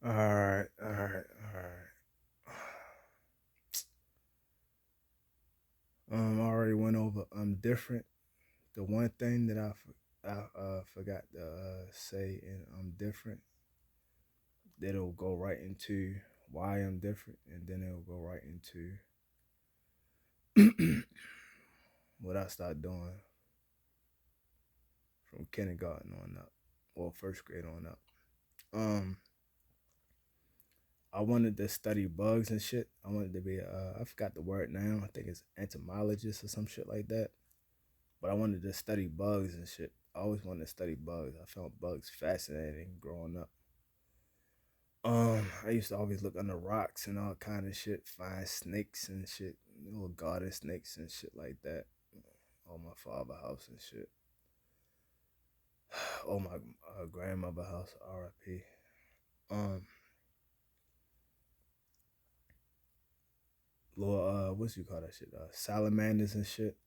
Alright, alright, alright. I already went over I'm different. The one thing that I forgot to say in I'm different, it'll go right into why I'm different, and then it'll go right into what I started doing from kindergarten on up, or first grade on up. Um, I wanted to study bugs and shit. I wanted to be I forgot the word now. I think it's entomologist or some shit like that. But I wanted to study bugs and shit. I always wanted to study bugs. I found bugs fascinating growing up. I used to always look under rocks and all kind of shit, find snakes and shit, little garden snakes and shit like that. On my father's house and shit. Oh my grandmother house, R.I.P. Um, little what's you call that shit? Salamanders and shit.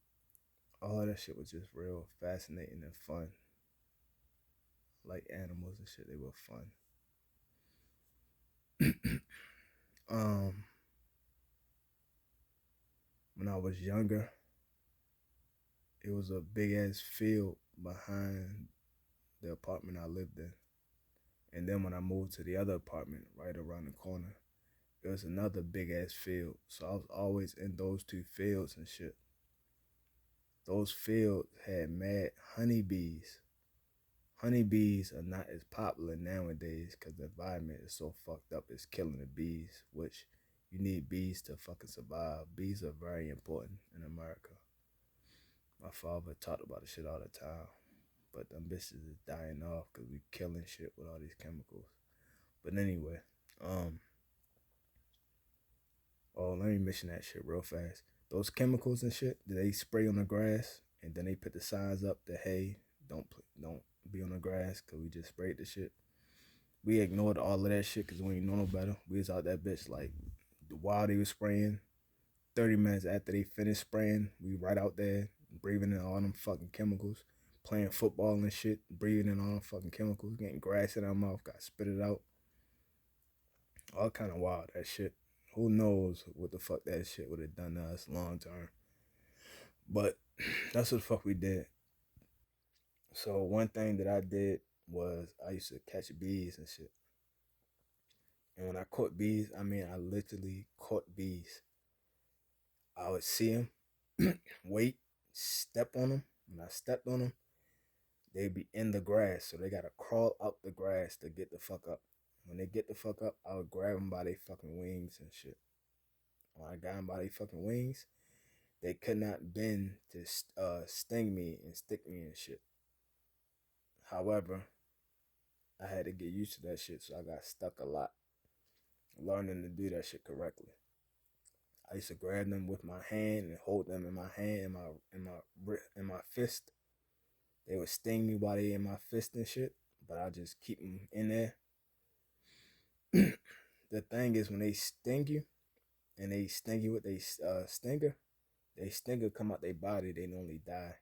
All of that shit was just real fascinating and fun. Like animals and shit, they were fun. um, when I was younger, it was a big ass field behind the apartment I lived in. And then when I moved to the other apartment right around the corner, it was another big ass field. So I was always in those two fields and shit. Those fields had mad honeybees. Honeybees are not as popular nowadays because the environment is so fucked up. It's killing the bees, which you need bees to fucking survive. Bees are very important in America. My father talked about this shit all the time. But them bitches is dying off because we killing shit with all these chemicals. But anyway, um, oh, let me mention that shit real fast. Those chemicals and shit that they spray on the grass, and then they put the signs up that hey, don't be on the grass because we just sprayed the shit. We ignored all of that shit because we ain't know no better. We was out that bitch like while they was spraying. 30 minutes after they finished spraying, we right out there breathing in all them fucking chemicals, playing football and shit, breathing in all them fucking chemicals, getting grass in our mouth, got spit it out. All kind of wild, that shit. Who knows what the fuck that shit would have done to us long term. But that's what the fuck we did. So one thing that I did was I used to catch bees and shit. And when I caught bees, I mean I literally caught bees. I would see them, wait, step on them. When I stepped on them, they'd be in the grass, so they gotta crawl up the grass to get the fuck up. When they get the fuck up, I would grab them by their fucking wings and shit. When I got them by their fucking wings, they could not bend to sting me and stick me and shit. However, I had to get used to that shit, so I got stuck a lot learning to do that shit correctly. I used to grab them with my hand and hold them in my hand, in my fist. They would sting me while they in my fist and shit, but I just keep them in there. The thing is, when they sting you and they sting you with they stinger come out their body. They normally die.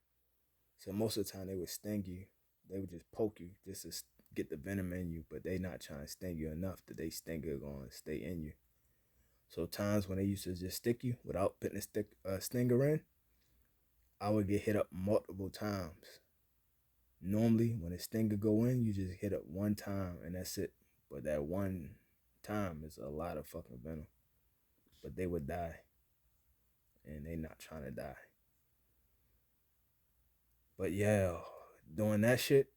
So most of the time they would sting you. They would just poke you just to get the venom in you, but they not trying to sting you enough that they stinger going to stay in you. So times when they used to just stick you without putting a stinger in, I would get hit up multiple times. Normally, when a stinger go in, you just hit up one time and that's it. But that one time is a lot of fucking venom. But they would die, and they not trying to die. But yeah, doing that shit,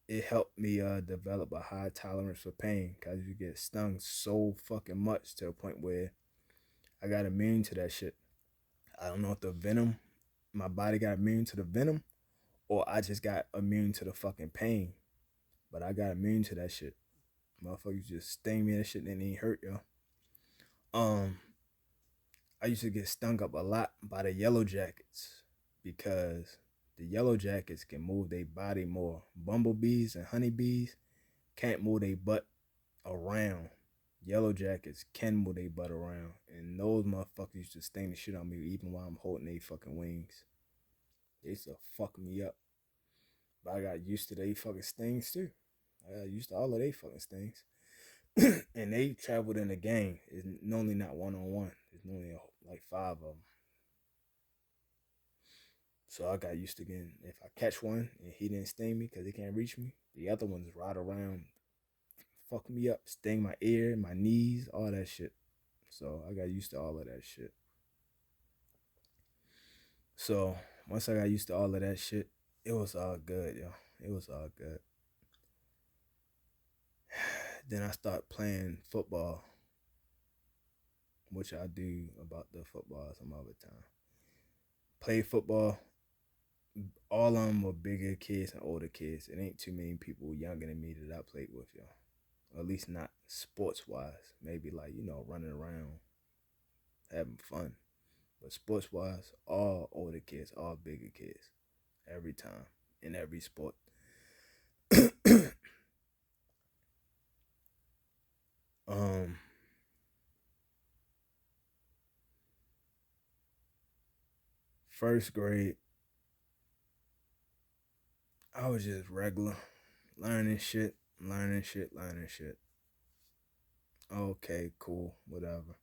it helped me develop a high tolerance for pain because you get stung so fucking much to a point where I got immune to that shit. I don't know if the venom, my body got immune to the venom, or I just got immune to the fucking pain. But I got immune to that shit. Motherfuckers just sting me and that shit and it ain't hurt, yo. Um, I used to get stung up a lot by the yellow jackets because the yellow jackets can move their body more. Bumblebees and honeybees can't move their butt around. Yellow jackets can move their butt around. And those motherfuckers used to sting the shit on me even while I'm holding their fucking wings. They used to fuck me up. But I got used to their fucking stings too. I got used to all of their fucking stings. And they traveled in a gang. It's normally not one on one. It's normally like five of them. So I got used to getting, if I catch one and he didn't sting me because he can't reach me, the other ones ride around, fuck me up, sting my ear, my knees, all that shit. So I got used to all of that shit. So once I got used to all of that shit, it was all good, yo. It was all good. Then I start playing football, which I do about the football some other time. Play football. All of them were bigger kids and older kids. It ain't too many people younger than me that I played with, yo. Or at least not sports wise. Maybe like, running around, having fun. But sports wise, all older kids, all bigger kids. Every time. In every sport. um First grade, I was just regular. Learning shit, learning shit, learning shit. Okay, cool, whatever.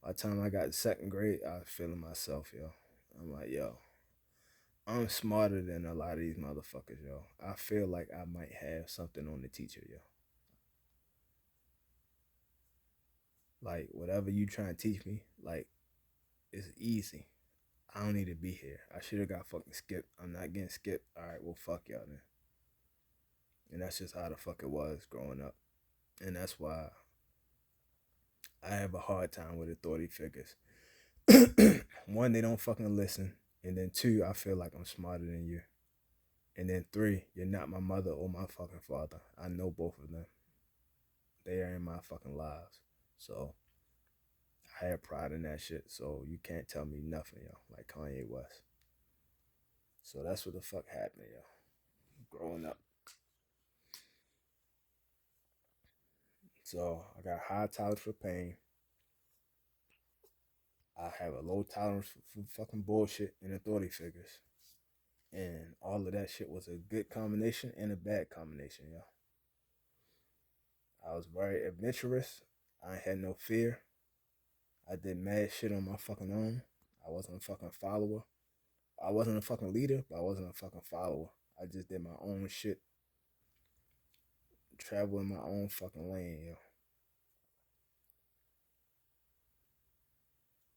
By the time I got to second grade, I was feeling myself, yo. I'm like, yo, I'm smarter than a lot of these motherfuckers, yo. I feel like I might have something on the teacher, yo. Like, whatever you trying to teach me, like, it's easy. I don't need to be here. I should have got fucking skipped. I'm not getting skipped. All right, well, fuck y'all then. And that's just how the fuck it was growing up. And that's why I have a hard time with authority figures. One, they don't fucking listen. And then two, I feel like I'm smarter than you. And then three, you're not my mother or my fucking father. I know both of them. They are in my fucking lives. So I have pride in that shit. So you can't tell me nothing, yo. Like Kanye West. So that's what the fuck happened, yo. Growing up. So I got high tolerance for pain. I have a low tolerance for fucking bullshit and authority figures. And all of that shit was a good combination and a bad combination, yo. I was very adventurous. I had no fear. I did mad shit on my fucking own. I wasn't a fucking follower. I wasn't a fucking leader, but I wasn't a fucking follower. I just did my own shit. Travel in my own fucking lane, yo.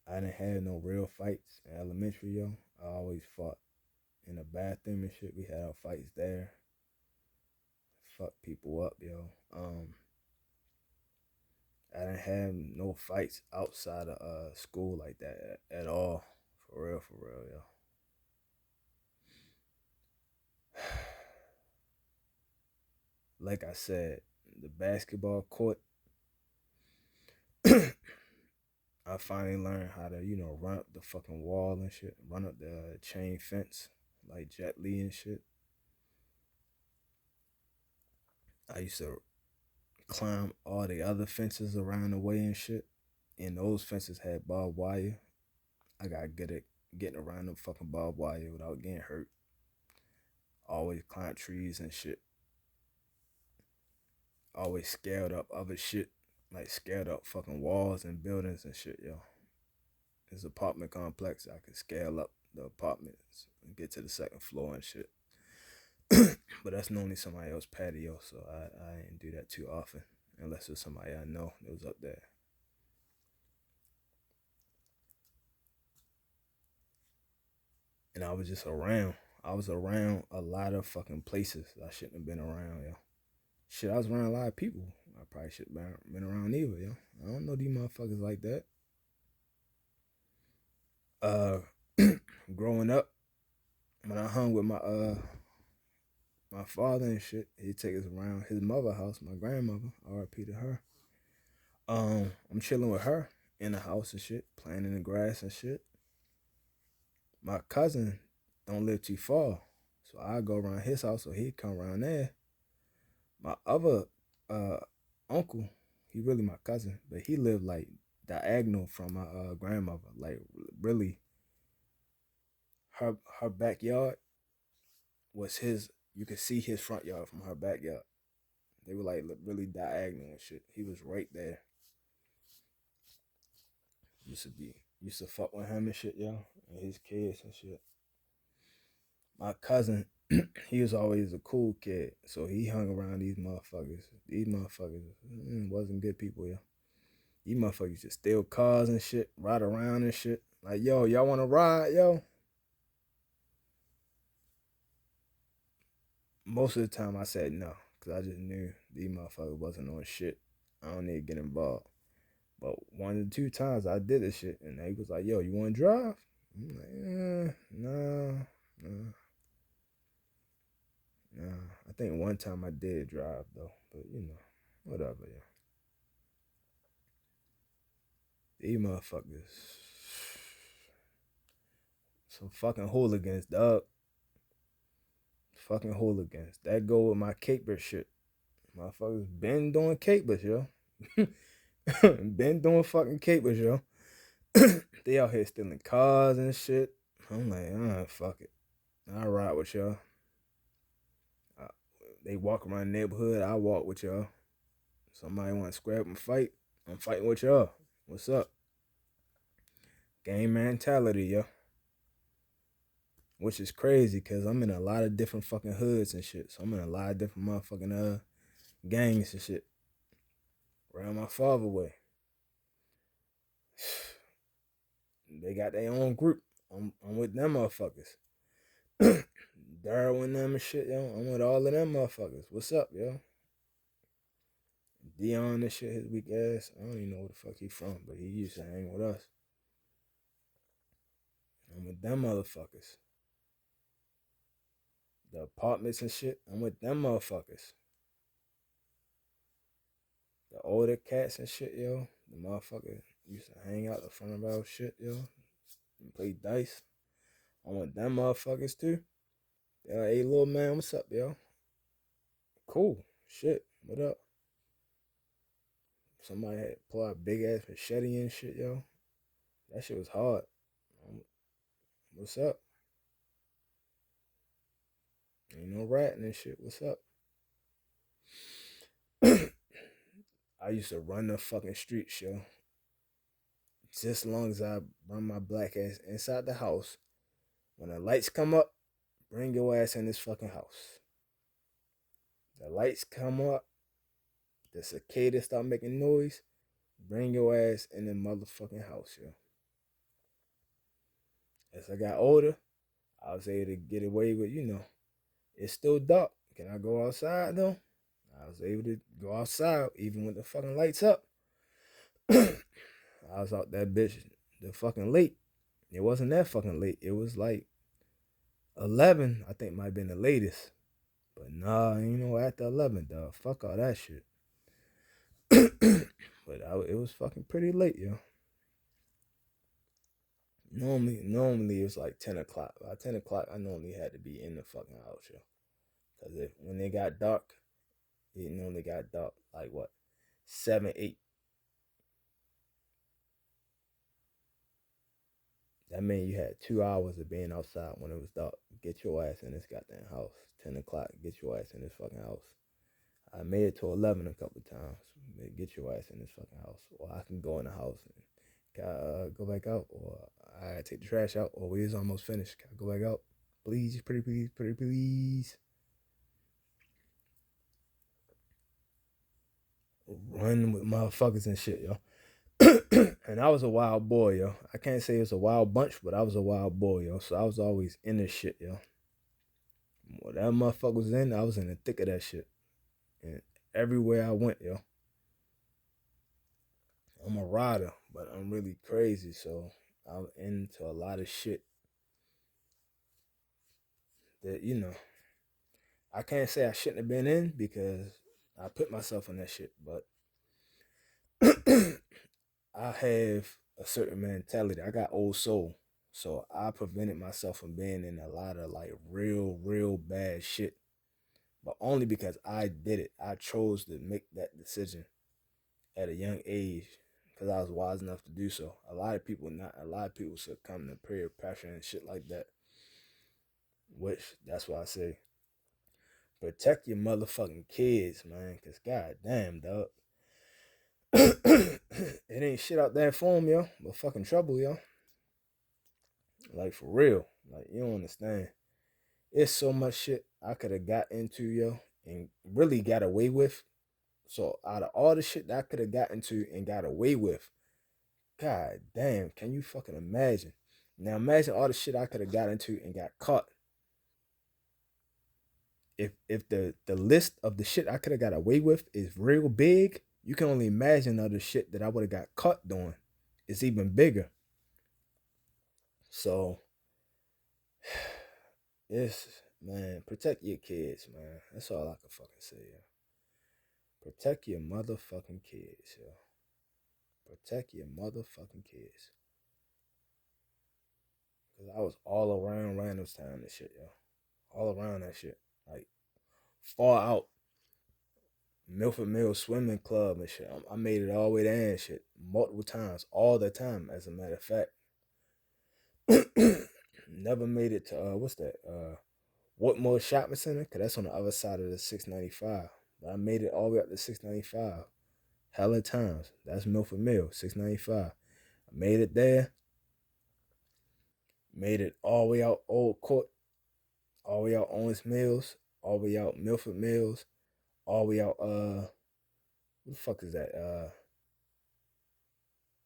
I didn't have no real fights in elementary, yo. I always fought in the bathroom and shit. We had our fights there. Fuck people up, yo. I didn't have no fights outside of school like that at all. For real, yo. Like I said, the basketball court, I finally learned how to, run up the fucking wall and shit, run up the chain fence like Jet Li and shit. I used to climb all the other fences around the way and shit. And those fences had barbed wire. I got good at getting around the fucking barbed wire without getting hurt. Always climb trees and shit. Always scared up other shit. Like scared up fucking walls and buildings and shit, yo. This apartment complex, I could scale up the apartments and get to the second floor and shit. But that's normally somebody else's patio, so I didn't do that too often. Unless it's somebody I know that was up there. And I was just around. I was around a lot of fucking places I shouldn't have been around, yo. Shit, I was around a lot of people I probably shouldn't have been around either, yo. I don't know these motherfuckers like that. Uh, Growing up, when I hung with my father and shit, he'd take us around his mother house, my grandmother, R.I.P. to her. I'm chilling with her in the house and shit, playing in the grass and shit. My cousin don't live too far, so I go around his house, so he'd come around there. My other uh uncle, he really my cousin, but he lived like diagonal from my grandmother, like really. Her backyard was his. You could see his front yard from her backyard. They were like really diagonal and shit. He was right there. Used to fuck with him and shit, yo, and his kids and shit. My cousin, he was always a cool kid, so he hung around these motherfuckers. These motherfuckers wasn't good people, yo. These motherfuckers just steal cars and shit, ride around and shit. Like, yo, y'all want to ride, yo? Most of the time I said no, because I just knew these motherfuckers wasn't on shit. I don't need to get involved. But one or two times I did this shit, and they was like, yo, you want to drive? I'm like, no, no. Nah, I think one time I did drive though, but whatever. Yeah, these motherfuckers, some fucking hooligans, dog. Fucking hooligans. That go with my caper shit. Motherfuckers been doing capers, yo. Been doing fucking capers, yo. They out here stealing cars and shit. I'm like, fuck it. I ride with y'all. They walk around the neighborhood. I walk with y'all. Somebody want to square up and fight? I'm fighting with y'all. What's up? Game mentality, yo. Which is crazy because I'm in a lot of different fucking hoods and shit. So I'm in a lot of different motherfucking gangs and shit. Around my father way. They got their own group. I'm with them motherfuckers. Darryl and them and shit, yo. I'm with all of them motherfuckers. What's up, yo? Dion and shit, his weak ass. I don't even know where the fuck he from, but he used to hang with us. I'm with them motherfuckers. The apartments and shit, I'm with them motherfuckers. The older cats and shit, yo. The motherfucker used to hang out the front of our shit, yo. And play dice. I'm with them motherfuckers too. They're like, hey, little man, what's up, yo? Cool. Shit, what up? Somebody had pulled out a big ass machete and shit, yo. That shit was hard. What's up? Ain't no ratting and shit. What's up? I used to run the fucking streets, yo. Just as long as I run my black ass inside the house. When the lights come up, bring your ass in this fucking house. The lights come up, the cicadas start making noise, bring your ass in the motherfucking house, yo. As I got older, I was able to get away with, it's still dark. Can I go outside though? I was able to go outside even with the fucking lights up. I was out that bitch the fucking late. It wasn't that fucking late. It was like 11, I think might have been the latest. But nah, after 11, dog. Fuck all that shit. But it was fucking pretty late, yo. Normally it was like 10 o'clock. By 10 o'clock, I normally had to be in the fucking house, yo. Because when it got dark, it normally got dark like what? 7, 8. That meant you had 2 hours of being outside when it was dark. Get your ass in this goddamn house. 10 o'clock, get your ass in this fucking house. I made it to 11 a couple times. Get your ass in this fucking house. Or I can go in the house and go back out. Or I take the trash out. Or we is almost finished. Can I go back out? Please, pretty please, pretty please. Run with motherfuckers and shit, yo. And I was a wild boy, yo. I can't say it's a wild bunch, but I was a wild boy, yo. So I was always in this shit, yo. When that motherfucker was in, I was in the thick of that shit. And everywhere I went, yo. I'm a rider, but I'm really crazy, so I'm into a lot of shit that, I can't say I shouldn't have been in because I put myself in that shit, but I have a certain mentality. I got old soul. So I prevented myself from being in a lot of like real bad shit. But only because I did it. I chose to make that decision at a young age because I was wise enough to do so. A lot of people succumb to peer pressure and shit like that. Which that's why I say Protect your motherfucking kids, man. Cause goddamn, dog. It ain't shit out there for them, yo. But fucking trouble, yo. Like for real. Like you don't understand. It's so much shit I could have got into, yo, and really got away with. So out of all the shit that I could have got into and got away with, god damn, can you fucking imagine? Now imagine all the shit I could have got into and got caught. If the list of the shit I could have got away with is real big, you can only imagine other shit that I would have got caught doing. It's even bigger. So it's man, protect your kids, man. That's all I can fucking say, yo. Protect your motherfucking kids, yo. Protect your motherfucking kids. Cause I was all around Randallstown and shit, yo. All around that shit. Like far out. Milford Mills Swimming Club and shit. I made it all the way there and shit. Multiple times. All the time, as a matter of fact. Never made it to what's that? Whitmore Shopping Center, cause that's on the other side of the 695. But I made it all the way up to 695. Hella times. That's Milford Mill, 695. I made it there. Made it all the way out Old Court, all the way out Owens Mills, all the way out Milford Mills, all the way out what the fuck is that?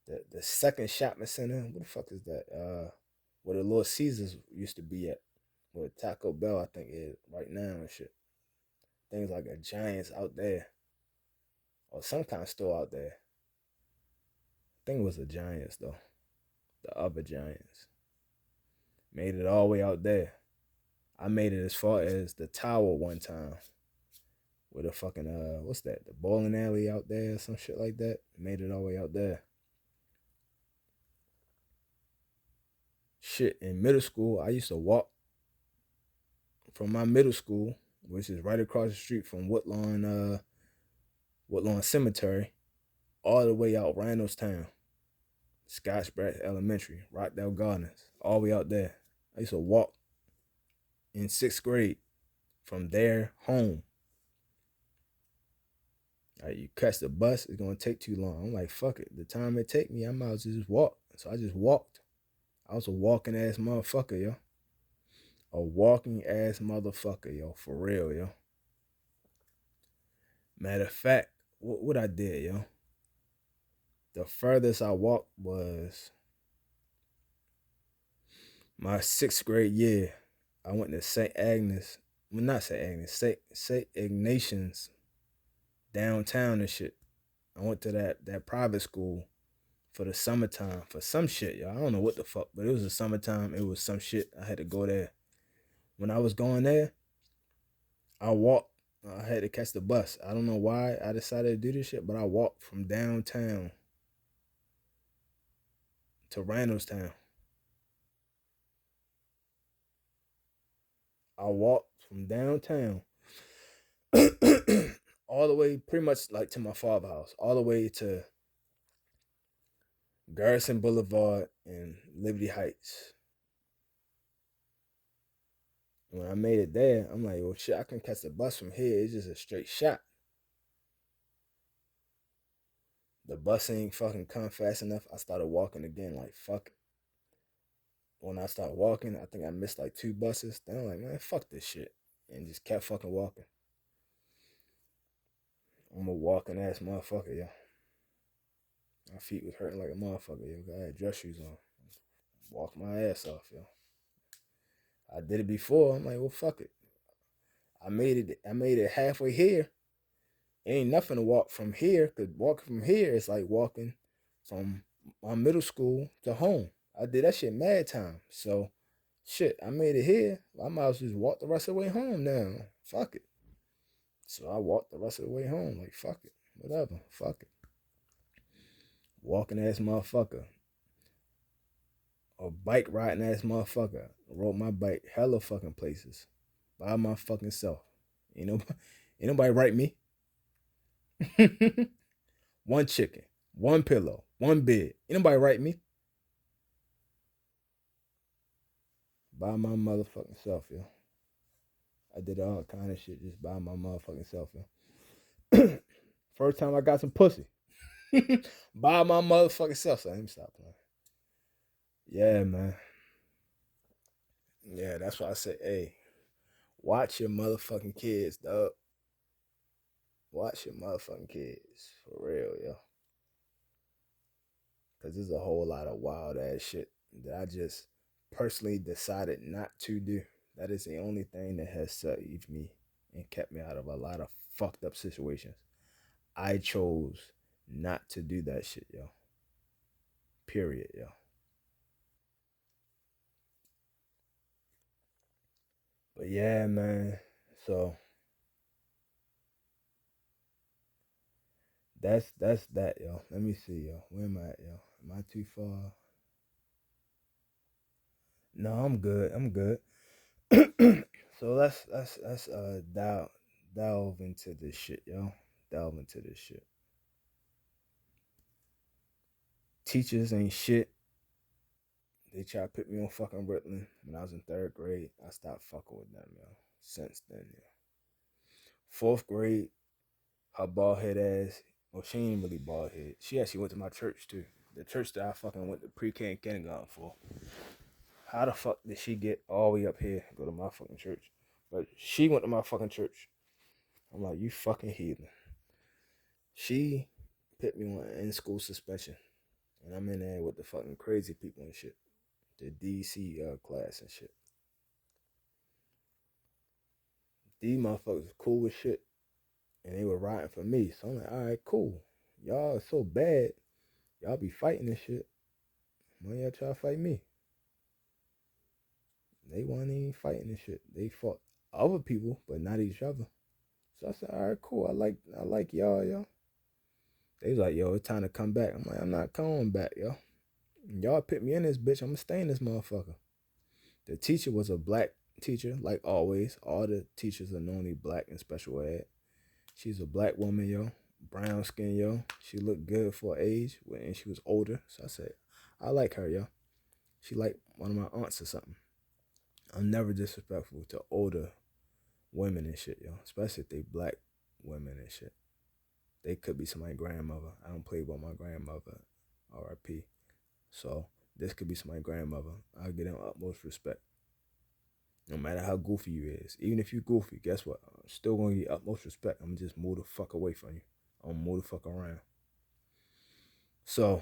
The second shopping center. What the fuck is that? Where the Little Caesars used to be at. Where Taco Bell I think is right now and shit. Things like a Giants out there. Or some kind of store out there. I think it was the Giants though. The other Giants. Made it all the way out there. I made it as far as the tower one time. With a fucking what's that? The bowling alley out there, some shit like that. Made it all the way out there. Shit, in middle school, I used to walk from my middle school, which is right across the street from Woodlawn Cemetery, all the way out Randallstown, Scottsboro Elementary, Rockdale Gardens, all the way out there. I used to walk in 6th grade from there home. Like, you catch the bus, it's gonna take too long. I'm like, fuck it. The time it take me, I might as well just walk. So I just walked. I was a walking ass motherfucker, yo. A walking ass motherfucker, yo. For real, yo. Matter of fact, what I did, yo. The furthest I walked was my 6th grade year. I went to St. Agnes. Well, not St. Agnes. St. Ignatius downtown and shit. I went to that private school for the summertime for some shit, yo. I don't know what the fuck, but it was the summertime. It was some shit. I had to go there. When I was going there, I walked. I had to catch the bus. I don't know why I decided to do this shit, but I walked from downtown to Randallstown. I walked from downtown all the way pretty much like to my father's house, all the way to Garrison Boulevard and Liberty Heights. When I made it there, I'm like, well, shit, I can catch the bus from here. It's just a straight shot. The bus ain't fucking come fast enough. I started walking again, like, fuck it. When I started walking, I think I missed like 2 buses. Then I'm like, man, fuck this shit. And just kept fucking walking. I'm a walking ass motherfucker, yo. My feet was hurting like a motherfucker, yo. I had dress shoes on. Walk my ass off, yo. I did it before. I'm like, well, fuck it. I made it halfway here. Ain't nothing to walk from here, because walking from here is like walking from my middle school to home. I did that shit mad time. So, shit, I made it here. I might as well just walk the rest of the way home now. Fuck it. So I walked the rest of the way home. Like, fuck it. Whatever. Fuck it. Walking ass motherfucker. A bike riding ass motherfucker. I rode my bike hella fucking places. By my fucking self. Ain't nobody write me. One chicken, one pillow, one bed. Ain't nobody write me. By my motherfucking self, yo. I did all kind of shit just by my motherfucking self, yo. First time I got some pussy. By my motherfucking self. So let me stop playing. Yeah, man. Yeah, that's why I say, hey, watch your motherfucking kids, dog. Watch your motherfucking kids. For real, yo. Because there's a whole lot of wild ass shit that I just personally decided not to do. That is the only thing that has saved me and kept me out of a lot of fucked up situations. I chose not to do that shit, yo. Period, yo. But yeah, man. So that's that, yo. Let me see, yo. Where am I at, yo? Am I too far? No, I'm good. I'm good. So let's delve into this shit, yo. Delve into this shit. Teachers ain't shit. They try to put me on fucking Ritalin when I was in third grade. I stopped fucking with them, yo. Since then, yo. Fourth grade, her bald head ass. Well, she ain't really bald head. She actually went to my church too. The church that I fucking went to pre-K and kindergarten for. How the fuck did she get all the way up here and go to my fucking church? But she went to my fucking church. I'm like, you fucking heathen. She put me on in-school suspension. And I'm in there with the fucking crazy people and shit. The DC class and shit. These motherfuckers was cool with shit. And they were riding for me. So I'm like, all right, cool. Y'all are so bad. Y'all be fighting this shit. Why y'all try to fight me? They weren't even fighting this shit. They fought other people, but not each other. So I said, all right, cool. I like y'all, yo. They was like, yo, it's time to come back. I'm like, I'm not coming back, yo. Y'all put me in this bitch. I'm gonna stay in this motherfucker. The teacher was a black teacher, like always. All the teachers are normally black in special ed. She's a black woman, yo. Brown skin, yo. She looked good for her age, and she was older. So I said, I like her, yo. She like one of my aunts or something. I'm never disrespectful to older women and shit, yo. Especially if they black women and shit. They could be somebody's grandmother. I don't play about my grandmother, R.I.P. So this could be somebody's grandmother. I'll give them utmost respect. No matter how goofy you is. Even if you goofy, guess what? I'm still gonna give you utmost respect. I'm just move the fuck away from you. I'm gonna move the fuck around. So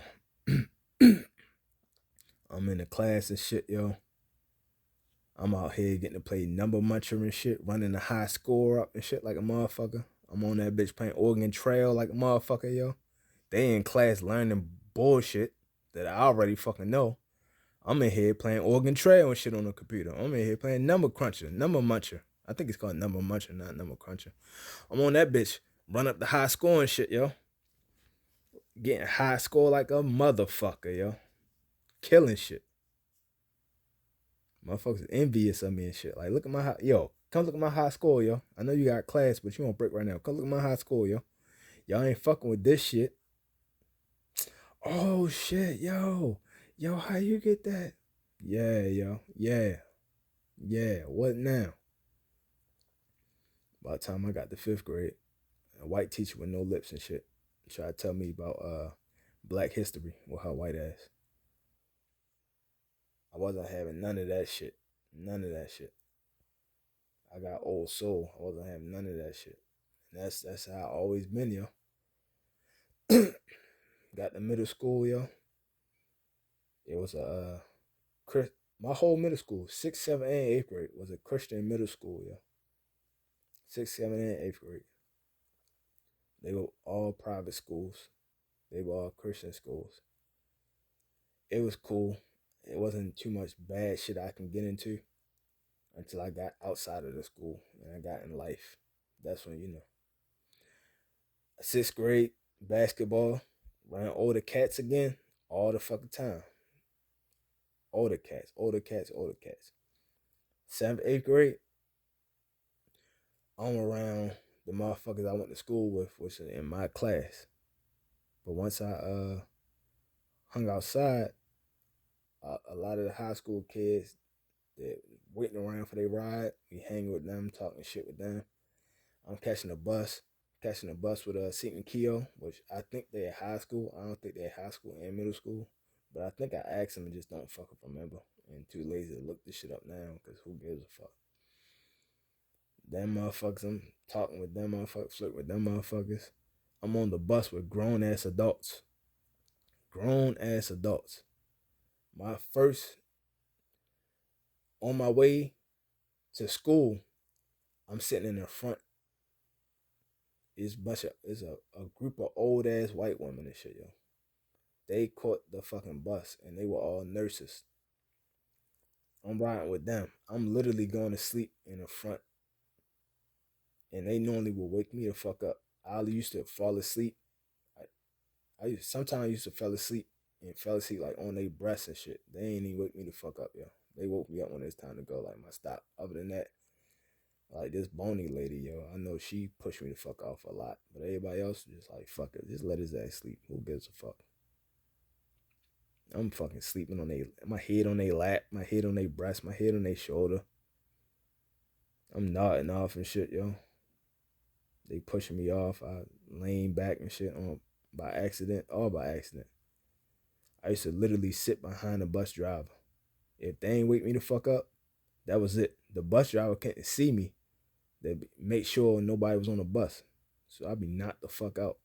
I'm in the class and shit, yo. I'm out here getting to play number muncher and shit, running the high score up and shit like a motherfucker. I'm on that bitch playing Oregon Trail like a motherfucker, yo. They in class learning bullshit that I already fucking know. I'm in here playing Oregon Trail and shit on the computer. I'm in here playing number cruncher, number muncher. I think it's called number muncher, not number cruncher. I'm on that bitch, run up the high score and shit, yo. Getting high score like a motherfucker, yo. Killing shit. Motherfuckers envious of me and shit. Like, look at my high, yo. Come look at my high score, yo. I know you got class, but you on break right now. Come look at my high score, yo. Y'all ain't fucking with this shit. Oh shit, yo. Yo, how you get that? Yeah, yo. Yeah. Yeah. What now? By the time I got to fifth grade, a white teacher with no lips and shit tried to tell me about black history with her white ass. I wasn't having none of that shit. None of that shit. I got old soul. I wasn't having none of that shit. And that's how I always been, yo. Got to middle school, yo. It was a my whole middle school, 6th, 7th, and 8th grade was a Christian middle school, yo. 6th, 7th, and 8th grade. They were all private schools. They were all Christian schools. It was cool. It wasn't too much bad shit I can get into until I got outside of the school and I got in life. That's when, 6th grade, basketball, running older cats again, all the fucking time. Older cats, older cats, older cats. 7th, 8th grade, I'm around the motherfuckers I went to school with, which is in my class. But once I hung outside, a lot of the high school kids, They're waiting around for their ride. We hang with them, talking shit with them. I'm catching a bus. Catching a bus with Seton Keo, which I think they're at high school. I don't think they're at high school and middle school. But I think I asked them and just don't fucking remember. And too lazy to look this shit up now because who gives a fuck? Them motherfuckers, I'm talking with them motherfuckers, flirting with them motherfuckers. I'm on the bus with grown ass adults. Grown ass adults. My first, on my way to school, I'm sitting in the front. It's a group of old ass white women and shit, yo. They caught the fucking bus and they were all nurses. I'm riding with them. I'm literally going to sleep in the front. And they normally will wake me the fuck up. I used to fall asleep. Sometimes I used to fall asleep and fell asleep like on their breasts and shit. They ain't even wake me the fuck up, yo. They woke me up when it's time to go, like my stop. Other than that, like this bony lady, yo, I know she pushed me the fuck off a lot. But everybody else just like, fuck it. Just let his ass sleep. Who gives a fuck? I'm fucking sleeping on my head on their lap, my head on their breast, my head on their shoulder. I'm nodding off and shit, yo. They pushing me off. I lean back and shit on by accident, all by accident. I used to literally sit behind the bus driver. If they ain't wake me the fuck up, that was it. The bus driver couldn't see me. They make sure nobody was on the bus. So I'd be knocked the fuck out.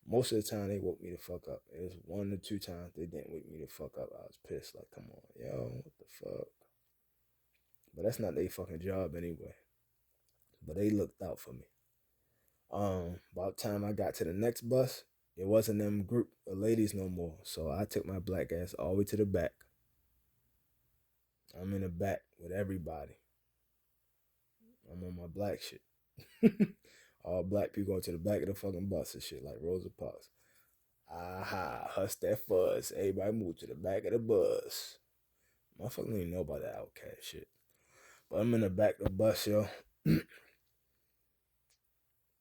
Most of the time they woke me the fuck up. It was 1 or 2 times they didn't wake me the fuck up. I was pissed. Like, come on, yo, what the fuck? But that's not their fucking job anyway. But they looked out for me. About time I got to the next bus, it wasn't them group of ladies no more. So I took my black ass all the way to the back. I'm in the back with everybody. I'm on my black shit. All black people going to the back of the fucking bus and shit like Rosa Parks. Aha, hush that fuzz. Everybody move to the back of the bus. Motherfucker don't even know about that outcast shit. But I'm in the back of the bus, yo.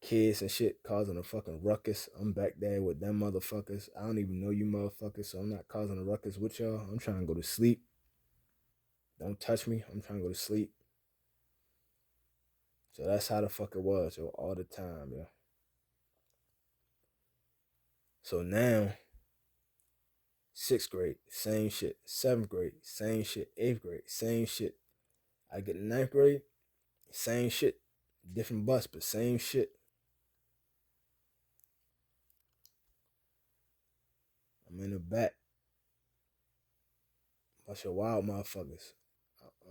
Kids and shit causing a fucking ruckus. I'm back there with them motherfuckers. I don't even know you motherfuckers, so I'm not causing a ruckus with y'all. I'm trying to go to sleep. Don't touch me. I'm trying to go to sleep. So that's how the fuck it was, yo, all the time, yo. So now, 6th grade, same shit. 7th grade, same shit. 8th grade, same shit. I get to 9th grade, same shit. Different bus, but same shit. I'm in the back. Bunch of wild motherfuckers.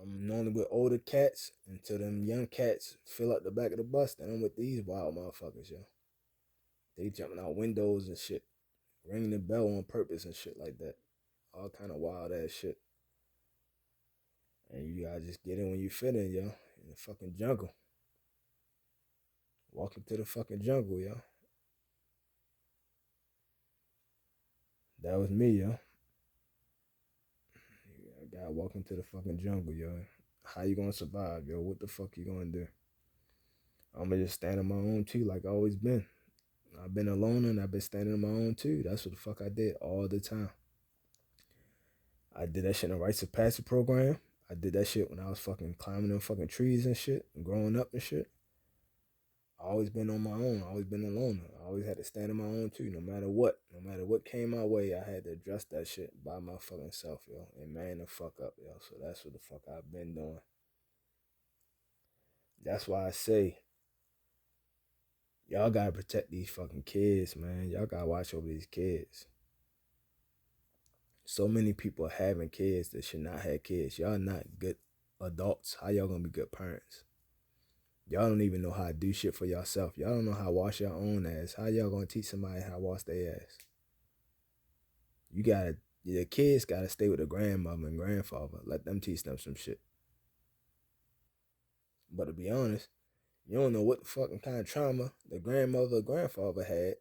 I'm normally with older cats until them young cats fill up the back of the bus. Then I'm with these wild motherfuckers, yo. They jumping out windows and shit. Ringing the bell on purpose and shit like that. All kind of wild ass shit. And you gotta just get in when you fit in, yo. In the fucking jungle. Welcome to the fucking jungle, yo. That was me, yo. I gotta welcome to the fucking jungle, yo. How you gonna survive, yo? What the fuck you gonna do? I'm gonna just stand on my own too, like I always been. I've been alone and I've been standing on my own too. That's what the fuck I did all the time. I did that shit in the rites of passage program. I did that shit when I was fucking climbing them fucking trees and shit, and growing up and shit. I always been on my own. I always been alone. I always had to stand on my own too, no matter what. No matter what came my way, I had to address that shit by my fucking self, yo. And man the fuck up, yo. So that's what the fuck I've been doing. That's why I say, y'all gotta protect these fucking kids, man. Y'all gotta watch over these kids. So many people are having kids that should not have kids. Y'all not good adults. How y'all gonna be good parents? Y'all don't even know how to do shit for yourself. Y'all don't know how to wash your own ass. How y'all gonna teach somebody how to wash their ass? The kids gotta stay with the grandmother and grandfather. Let them teach them some shit. But to be honest, you don't know what the fucking kind of trauma the grandmother or grandfather had.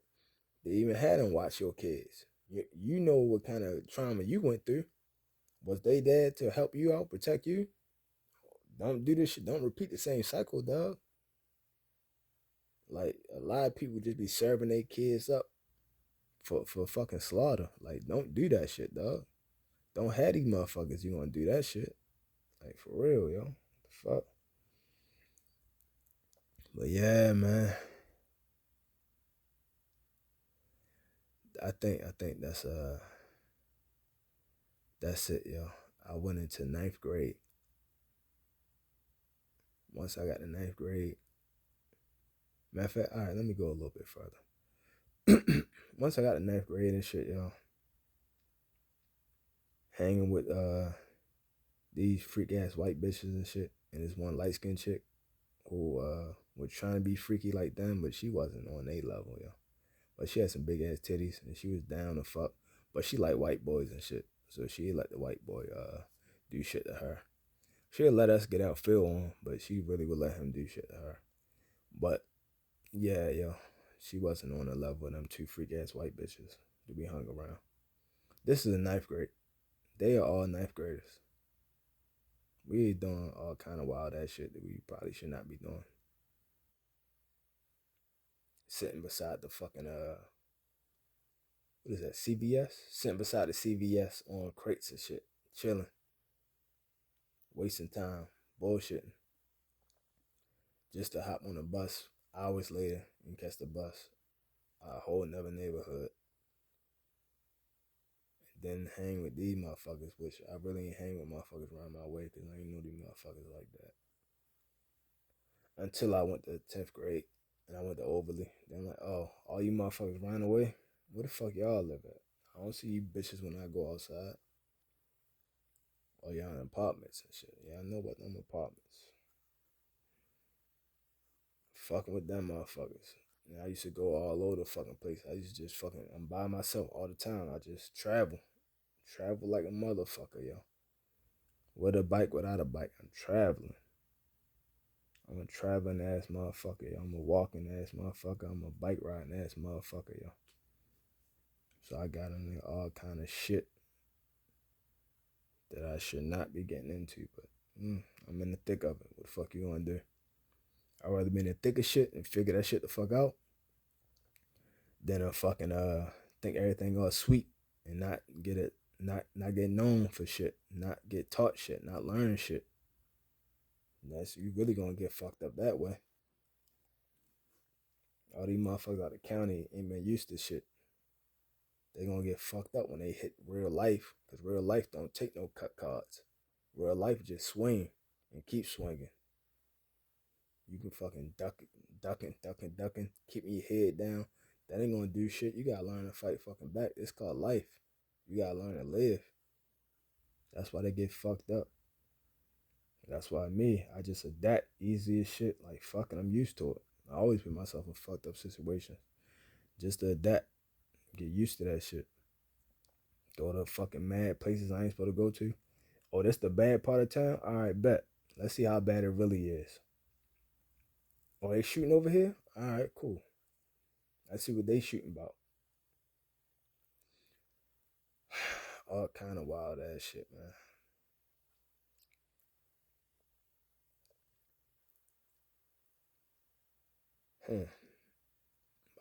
They even had them watch your kids. You know what kind of trauma you went through. Was they there to help you out, protect you? Don't do this shit. Don't repeat the same cycle, dog. Like, a lot of people just be serving their kids up for fucking slaughter. Like, don't do that shit, dog. Don't have these motherfuckers. You gonna do that shit? Like for real, yo. The fuck. But yeah, man. I think that's it, yo. I went into ninth grade. Once I got to ninth grade, matter of fact, all right, let me go a little bit further. Once I got to ninth grade and shit, yo, hanging with these freak ass white bitches and shit, and this one light skinned chick who was trying to be freaky like them, but she wasn't on their level, yo. But she had some big ass titties and she was down to fuck. But she liked white boys and shit. So she let the white boy do shit to her. She'd let us get our feel on, but she really would let him do shit to her. But yeah, yo, she wasn't on the level of them two freak ass white bitches to be hung around. This is a ninth grade. They are all ninth graders. We doing all kind of wild ass shit that we probably should not be doing. Sitting beside the fucking what is that, CVS? Sitting beside the CVS on crates and shit. Chilling. Wasting time. Bullshitting. Just to hop on a bus hours later and catch the bus. A whole another neighborhood. Then hang with these motherfuckers, which I really ain't hang with motherfuckers around my way because I ain't know these motherfuckers like that. Until I went to 10th grade and I went to Overly. Then I'm like, oh, all you motherfuckers ran away? Where the fuck y'all live at? I don't see you bitches when I go outside. Oh, y'all in apartments and shit. Yeah, I know about them apartments. Fucking with them motherfuckers. And I used to go all over the fucking place. I used to just fucking, I'm by myself all the time. I just travel. Travel like a motherfucker, yo. With a bike, without a bike, I'm traveling. I'm a traveling ass motherfucker, yo. I'm a walking ass motherfucker. I'm a bike riding ass motherfucker, yo. So I got in all kind of shit that I should not be getting into, but I'm in the thick of it. What the fuck you gonna do? I'd rather be in the thick of shit and figure that shit the fuck out than a fucking think everything all sweet and not get it, not get known for shit, not get taught shit, not learn shit. And that's, you really gonna get fucked up that way. All these motherfuckers out of the county ain't been used to shit. They gonna get fucked up when they hit real life, because real life don't take no cut cards. Real life just swing and keep swinging. You can fucking ducking, keeping your head down. That ain't gonna do shit. You gotta learn to fight fucking back. It's called life. You gotta learn to live. That's why they get fucked up. That's why I just adapt easy as shit. Like fucking, I'm used to it. I always put myself in fucked up situations. Just to adapt. Get used to that shit. Go to fucking mad places I ain't supposed to go to. Oh, that's the bad part of town? Alright, bet. Let's see how bad it really is. Oh, they shooting over here? Alright, cool. Let's see what they shooting about. All kind of wild ass shit, man.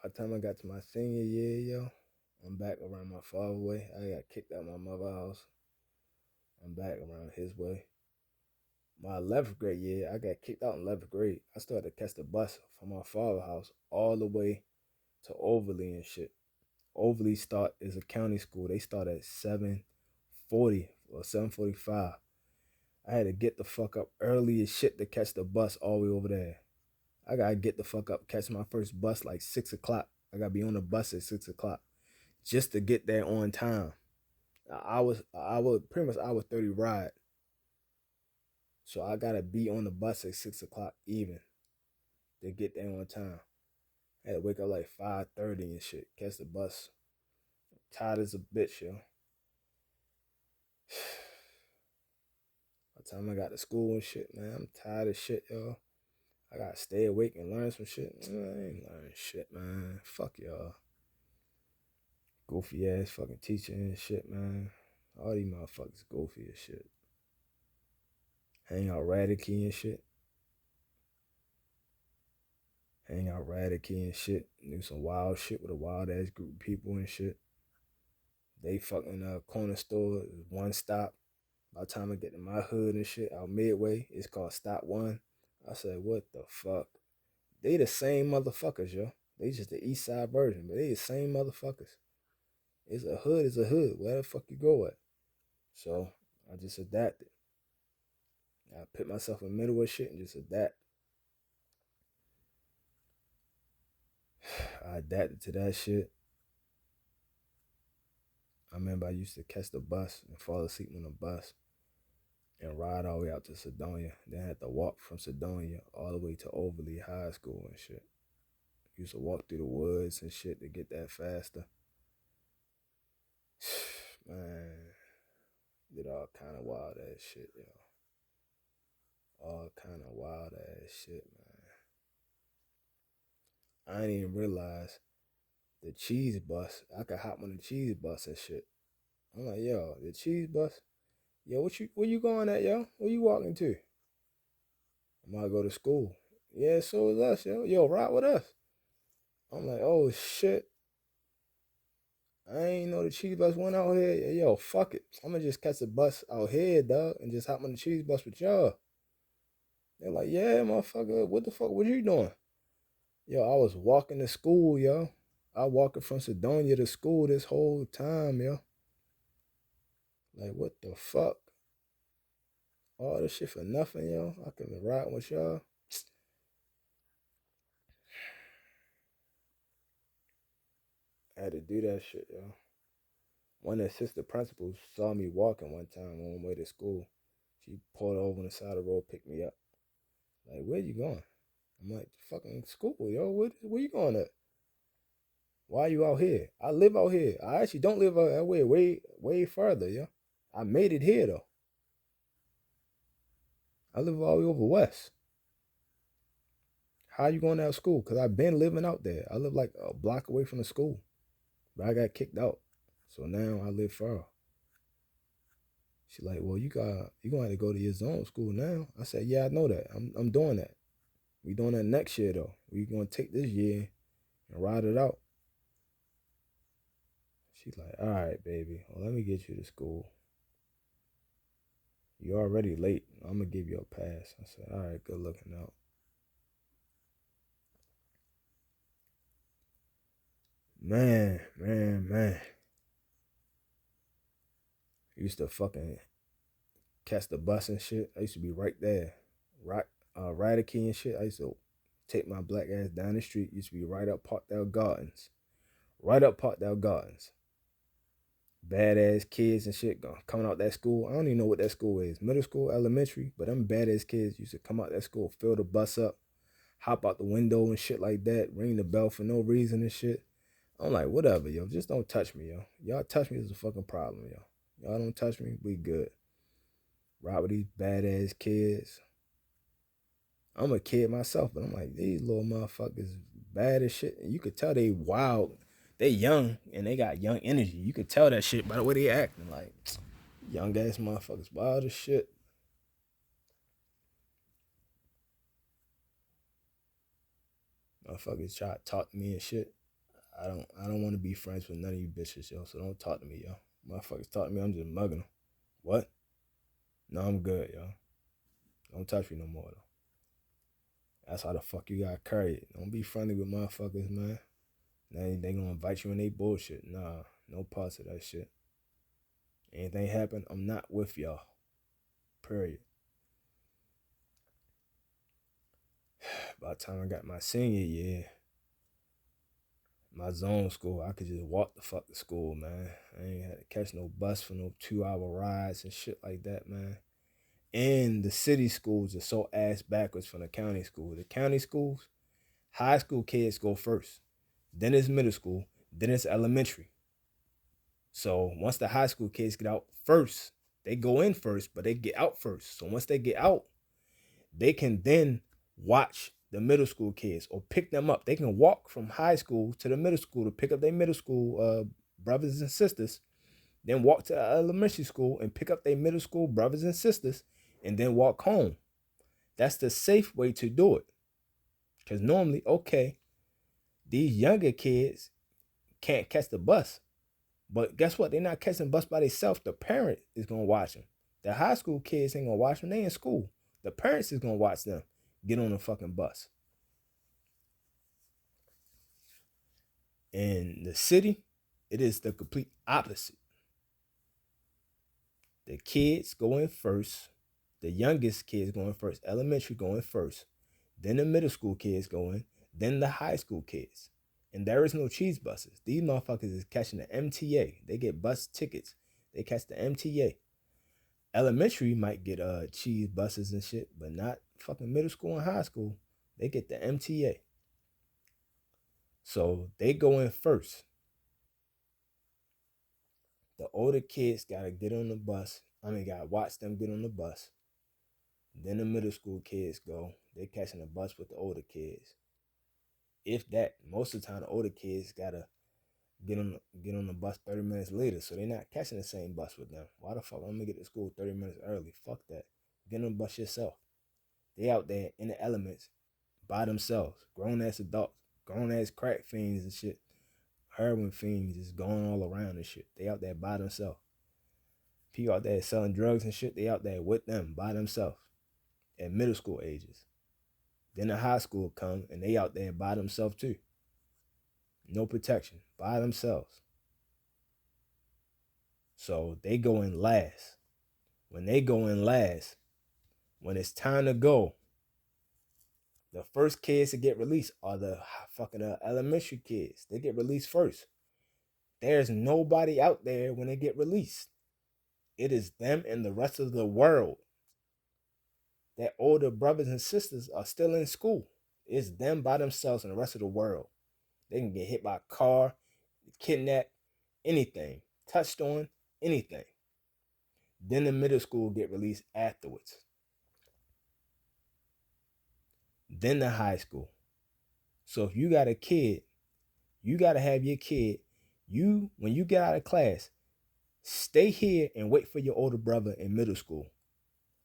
By the time I got to my senior year, yo, I'm back around my father's way. I got kicked out of my mother's house. I'm back around his way. My 11th grade year, I got kicked out in 11th grade. I started to catch the bus from my father's house all the way to Overly and shit. Overly is a county school. They start at 7:40 or 7:45. I had to get the fuck up early as shit to catch the bus all the way over there. I gotta get the fuck up, catch my first bus like 6 o'clock. I gotta be on the bus at 6 o'clock just to get there on time. I was pretty much hour 30 ride. So I gotta be on the bus at 6 o'clock even to get there on time. I had to wake up like 5:30 and shit, catch the bus. Tired as a bitch, yo. By the time I got to school and shit, man, I'm tired of shit, yo. I gotta stay awake and learn some shit. I ain't learning shit, man. Fuck y'all. Goofy ass fucking teacher and shit, man. All these motherfuckers goofy as shit. Hang out radicky and shit. Hang out radicky and shit. Do some wild shit with a wild ass group of people and shit. They fucking corner store is one stop. By the time I get to my hood and shit out Midway, it's called Stop One. I said, what the fuck? They the same motherfuckers, yo. They just the East Side version, but they the same motherfuckers. It's a hood, it's a hood. Where the fuck you go at? So I just adapted. I put myself in the middle of shit and just adapt. I adapted to that shit. I remember I used to catch the bus and fall asleep on the bus and ride all the way out to Sedonia. Then I had to walk from Sedonia all the way to Overly High School and shit. Used to walk through the woods and shit to get that faster. Man, did all kind of wild ass shit, yo. All kind of wild ass shit, man. I didn't even realize the cheese bus. I could hop on the cheese bus and shit. I'm like, yo, the cheese bus. Yo, where you going at, yo? Where you walking to? I'm gonna go to school. Yeah, so is us, yo. Yo, ride with us. I'm like, oh shit. I ain't know the cheese bus went out here. Yo, fuck it. I'm gonna just catch the bus out here, dog, and just hop on the cheese bus with y'all. They're like, yeah, motherfucker, what the fuck was you doing? Yo, I was walking to school, yo. I walking from Sedonia to school this whole time, yo. Like, what the fuck? All this shit for nothing, yo. I could be riding with y'all. I had to do that shit, yo. One of the assistant principals saw me walking one time on my way to school. She pulled over on the side of the road, picked me up. Like, where you going? I'm like, fucking school, yo. Where you going at? Why are you out here? I live out here. I actually don't live out that way further, yo. I made it here, though. I live all the way over west. How you going out of school? Because I've been living out there. I live like a block away from the school. But I got kicked out. So now I live far. She's like, well, you gonna have to go to your zone school now. I said, yeah, I know that. I'm doing that. We doing that next year though. We gonna take this year and ride it out. She's like, all right, baby. Well, let me get you to school. You're already late. I'm gonna give you a pass. I said, all right, good looking out. Man. I used to fucking catch the bus and shit. I used to be right there. Rider key and shit. I used to take my black ass down the street. Used to be right up Parkdale Gardens. Right up Parkdale Gardens. Badass kids and shit coming out that school. I don't even know what that school is. Middle school, elementary. But them badass kids used to come out that school, fill the bus up, hop out the window and shit like that, ring the bell for no reason and shit. I'm like, whatever, yo. Just don't touch me, yo. Y'all touch me is a fucking problem, yo. Y'all don't touch me, we good. Ride with these badass kids. I'm a kid myself, but I'm like, these little motherfuckers bad as shit. And you could tell they wild. They young and they got young energy. You could tell that shit by the way they acting. Like, young ass motherfuckers wild as shit. Motherfuckers try to talk to me and shit. I don't want to be friends with none of you bitches, yo. So don't talk to me, yo. Motherfuckers talk to me, I'm just mugging them. What? No, I'm good, yo. Don't touch me no more, though. That's how the fuck you gotta carry it. Don't be friendly with motherfuckers, man. Now they gonna invite you in they bullshit. Nah, no parts of that shit. Anything happen, I'm not with y'all. Period. By the time I got my senior year, my zone school, I could just walk the fuck to school, man. I ain't had to catch no bus for no 2-hour rides and shit like that, man. And the city schools are so ass backwards from the county school. The county schools, high school kids go first. Then it's middle school. Then it's elementary. So once the high school kids get out first, they go in first, but they get out first. So once they get out, they can then watch the middle school kids or pick them up. They can walk from high school to the middle school to pick up their middle school brothers and sisters, then walk to elementary school and pick up their middle school brothers and sisters, and then walk home. That's the safe way to do it. Because normally, okay, these younger kids can't catch the bus. But guess what? They're not catching the bus by themselves. The parent is gonna watch them. The high school kids ain't gonna watch them. They in school. The parents is gonna watch them get on the fucking bus. In the city, it is the complete opposite. The kids go in first. The youngest kids going first. Elementary going first. Then the middle school kids going. Then the high school kids. And there is no cheese buses. These motherfuckers is catching the MTA. They get bus tickets. They catch the MTA. Elementary might get cheese buses and shit, but not fucking middle school and high school. They get the MTA. So they go in first. The older kids gotta get on the bus. Gotta watch them get on the bus. Then the middle school kids go. They catching the bus with the older kids. If that, most of the time the older kids gotta get on the bus 30 minutes later, so they're not catching the same bus with them. Why the fuck? I'm gonna get to school 30 minutes early. Fuck that. Get on the bus yourself. They out there in the elements by themselves. Grown ass adults, grown ass crack fiends and shit. Heroin fiends is going all around and shit. They out there by themselves. People out there selling drugs and shit, they out there with them by themselves at middle school ages. Then the high school come and they out there by themselves too. No protection, by themselves. So they go in last. When they go in last, when it's time to go, the first kids to get released are the fucking elementary kids. They get released first. There's nobody out there when they get released. It is them and the rest of the world. Their older brothers and sisters are still in school. It's them by themselves and the rest of the world. They can get hit by a car, kidnapped, anything, touched on, anything. Then the middle school get released afterwards. Then the high school. So if you got a kid, you got to have your kid, when you get out of class, stay here and wait for your older brother in middle school.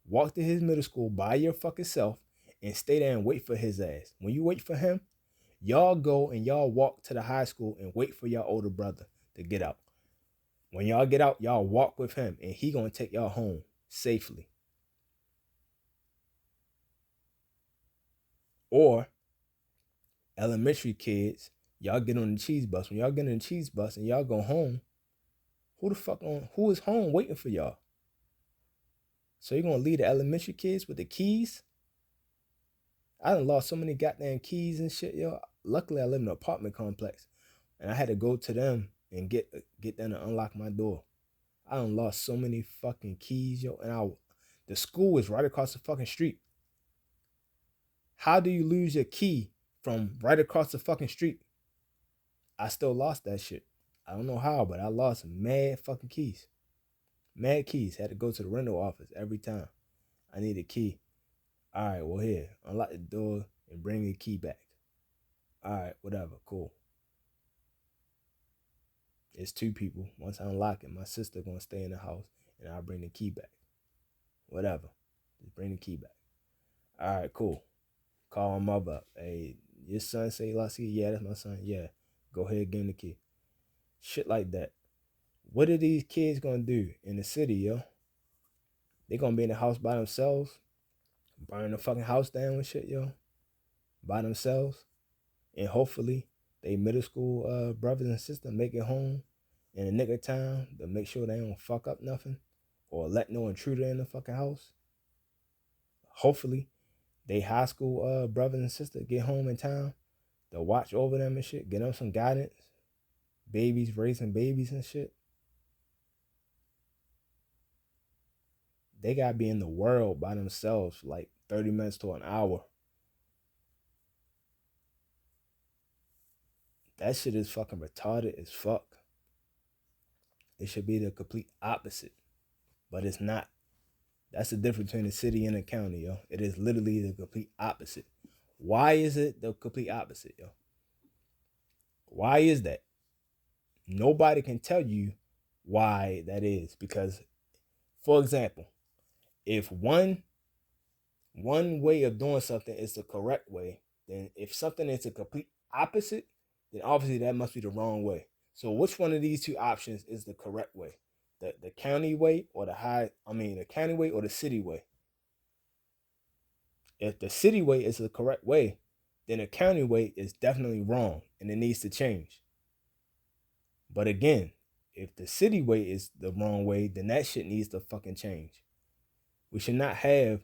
Walk to his middle school by your fucking self and stay there and wait for his ass. When you wait for him, y'all go and y'all walk to the high school and wait for your older brother to get out. When y'all get out, y'all walk with him and he gonna take y'all home safely. Or elementary kids, y'all get on the cheese bus. When y'all get on the cheese bus and y'all go home, who is home waiting for y'all? So you're gonna leave the elementary kids with the keys? I done lost so many goddamn keys and shit, yo. Luckily, I live in an apartment complex, and I had to go to them and get them to unlock my door. I done lost so many fucking keys, yo. And the school is right across the fucking street. How do you lose your key from right across the fucking street? I still lost that shit. I don't know how, but I lost mad fucking keys. Mad keys. Had to go to the rental office every time. I need a key. All right, well, here, unlock the door and bring the key back. All right, whatever, cool. It's two people. Once I unlock it, my sister gonna stay in the house and I'll bring the key back. Whatever. Just bring the key back. All right, cool. Call my mother up. Hey, your son say he lost the key? Yeah, that's my son. Yeah. Go ahead, give him the key. Shit like that. What are these kids gonna do in the city, yo? They gonna be in the house by themselves? Burn the fucking house down and shit, yo? By themselves? And hopefully they middle school brothers and sisters make it home in the nick of time to make sure they don't fuck up nothing or let no intruder in the fucking house. Hopefully they high school brothers and sisters get home in time to watch over them and shit, get them some guidance. Babies raising babies and shit. They gotta be in the world by themselves for like 30 minutes to an hour. That shit is fucking retarded as fuck. It should be the complete opposite, but it's not. That's the difference between the city and the county, yo. It is literally the complete opposite. Why is it the complete opposite, yo? Why is that? Nobody can tell you why that is. Because, for example, if one way of doing something is the correct way, then if something is the complete opposite, then obviously that must be the wrong way. So which one of these two options is the correct way? The county way or the county way or the city way? If the city way is the correct way, then the county way is definitely wrong and it needs to change. But again, if the city way is the wrong way, then that shit needs to fucking change. We should not have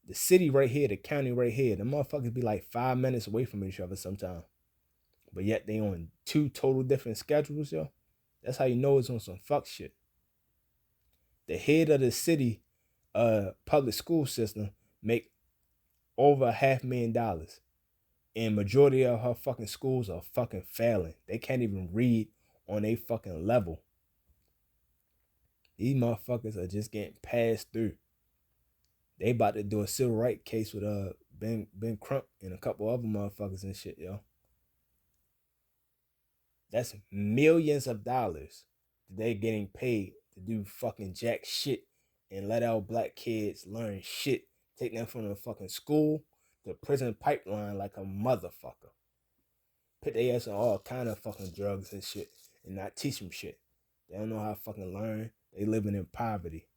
the city right here, the county right here. The motherfuckers be like 5 minutes away from each other sometimes. But yet they on two total different schedules, yo. That's how you know it's on some fuck shit. The head of the city public school system make over $500,000. And majority of her fucking schools are fucking failing. They can't even read on a fucking level. These motherfuckers are just getting passed through. They about to do a civil rights case with Ben Crump and a couple other motherfuckers and shit, yo. That's millions of dollars they getting paid to do fucking jack shit and let our black kids learn shit. Take them from the fucking school to prison pipeline like a motherfucker. Put their ass on all kind of fucking drugs and shit and not teach them shit. They don't know how to fucking learn. They living in poverty.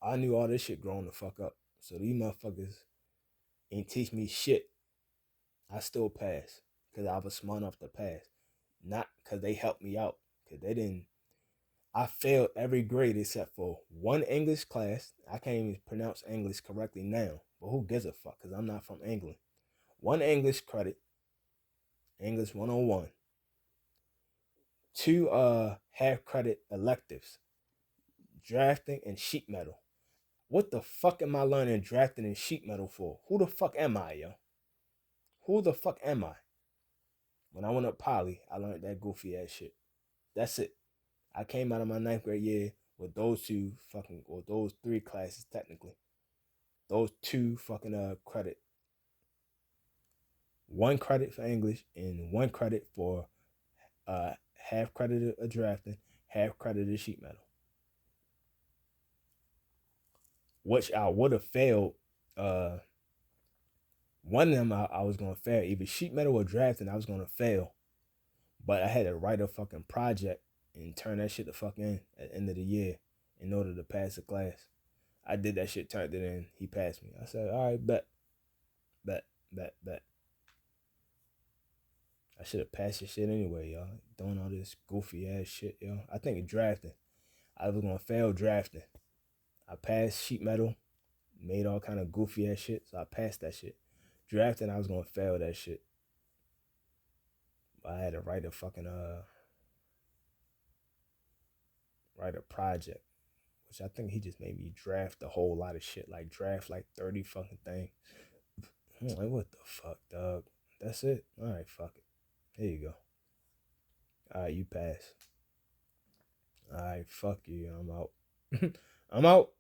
I knew all this shit growing the fuck up. So these motherfuckers ain't teach me shit. I still passed because I was smart enough to pass. Not because they helped me out. Because they didn't. I failed every grade except for one English class. I can't even pronounce English correctly now. But who gives a fuck? Because I'm not from England. One English credit. English 101. Two half credit electives. Drafting and sheet metal. What the fuck am I learning drafting and sheet metal for? Who the fuck am I, yo? Who the fuck am I? When I went up poly, I learned that goofy ass shit. That's it. I came out of my 9th grade year with those those 3 classes technically. Those 2 fucking credit. 1 credit for English and 1 credit for half credit of drafting, half credit of sheet metal. Which I would have failed. One of them I was gonna fail. Either sheet metal or drafting, I was gonna fail. But I had to write a fucking project and turn that shit the fuck in at the end of the year in order to pass the class. I did that shit, turned it in. He passed me. I said, all right, bet. I should have passed this shit anyway, y'all. Doing all this goofy ass shit, yo. I think drafting. I was gonna fail drafting. I passed sheet metal, made all kind of goofy ass shit, so I passed that shit. Drafting, I was gonna fail that shit. But I had to write a fucking write a project, which I think he just made me draft a whole lot of shit, like draft like 30 fucking things. I'm like, what the fuck, dog? That's it? All right, fuck it. Here you go. All right, you pass. All right, fuck you. I'm out. I'm out.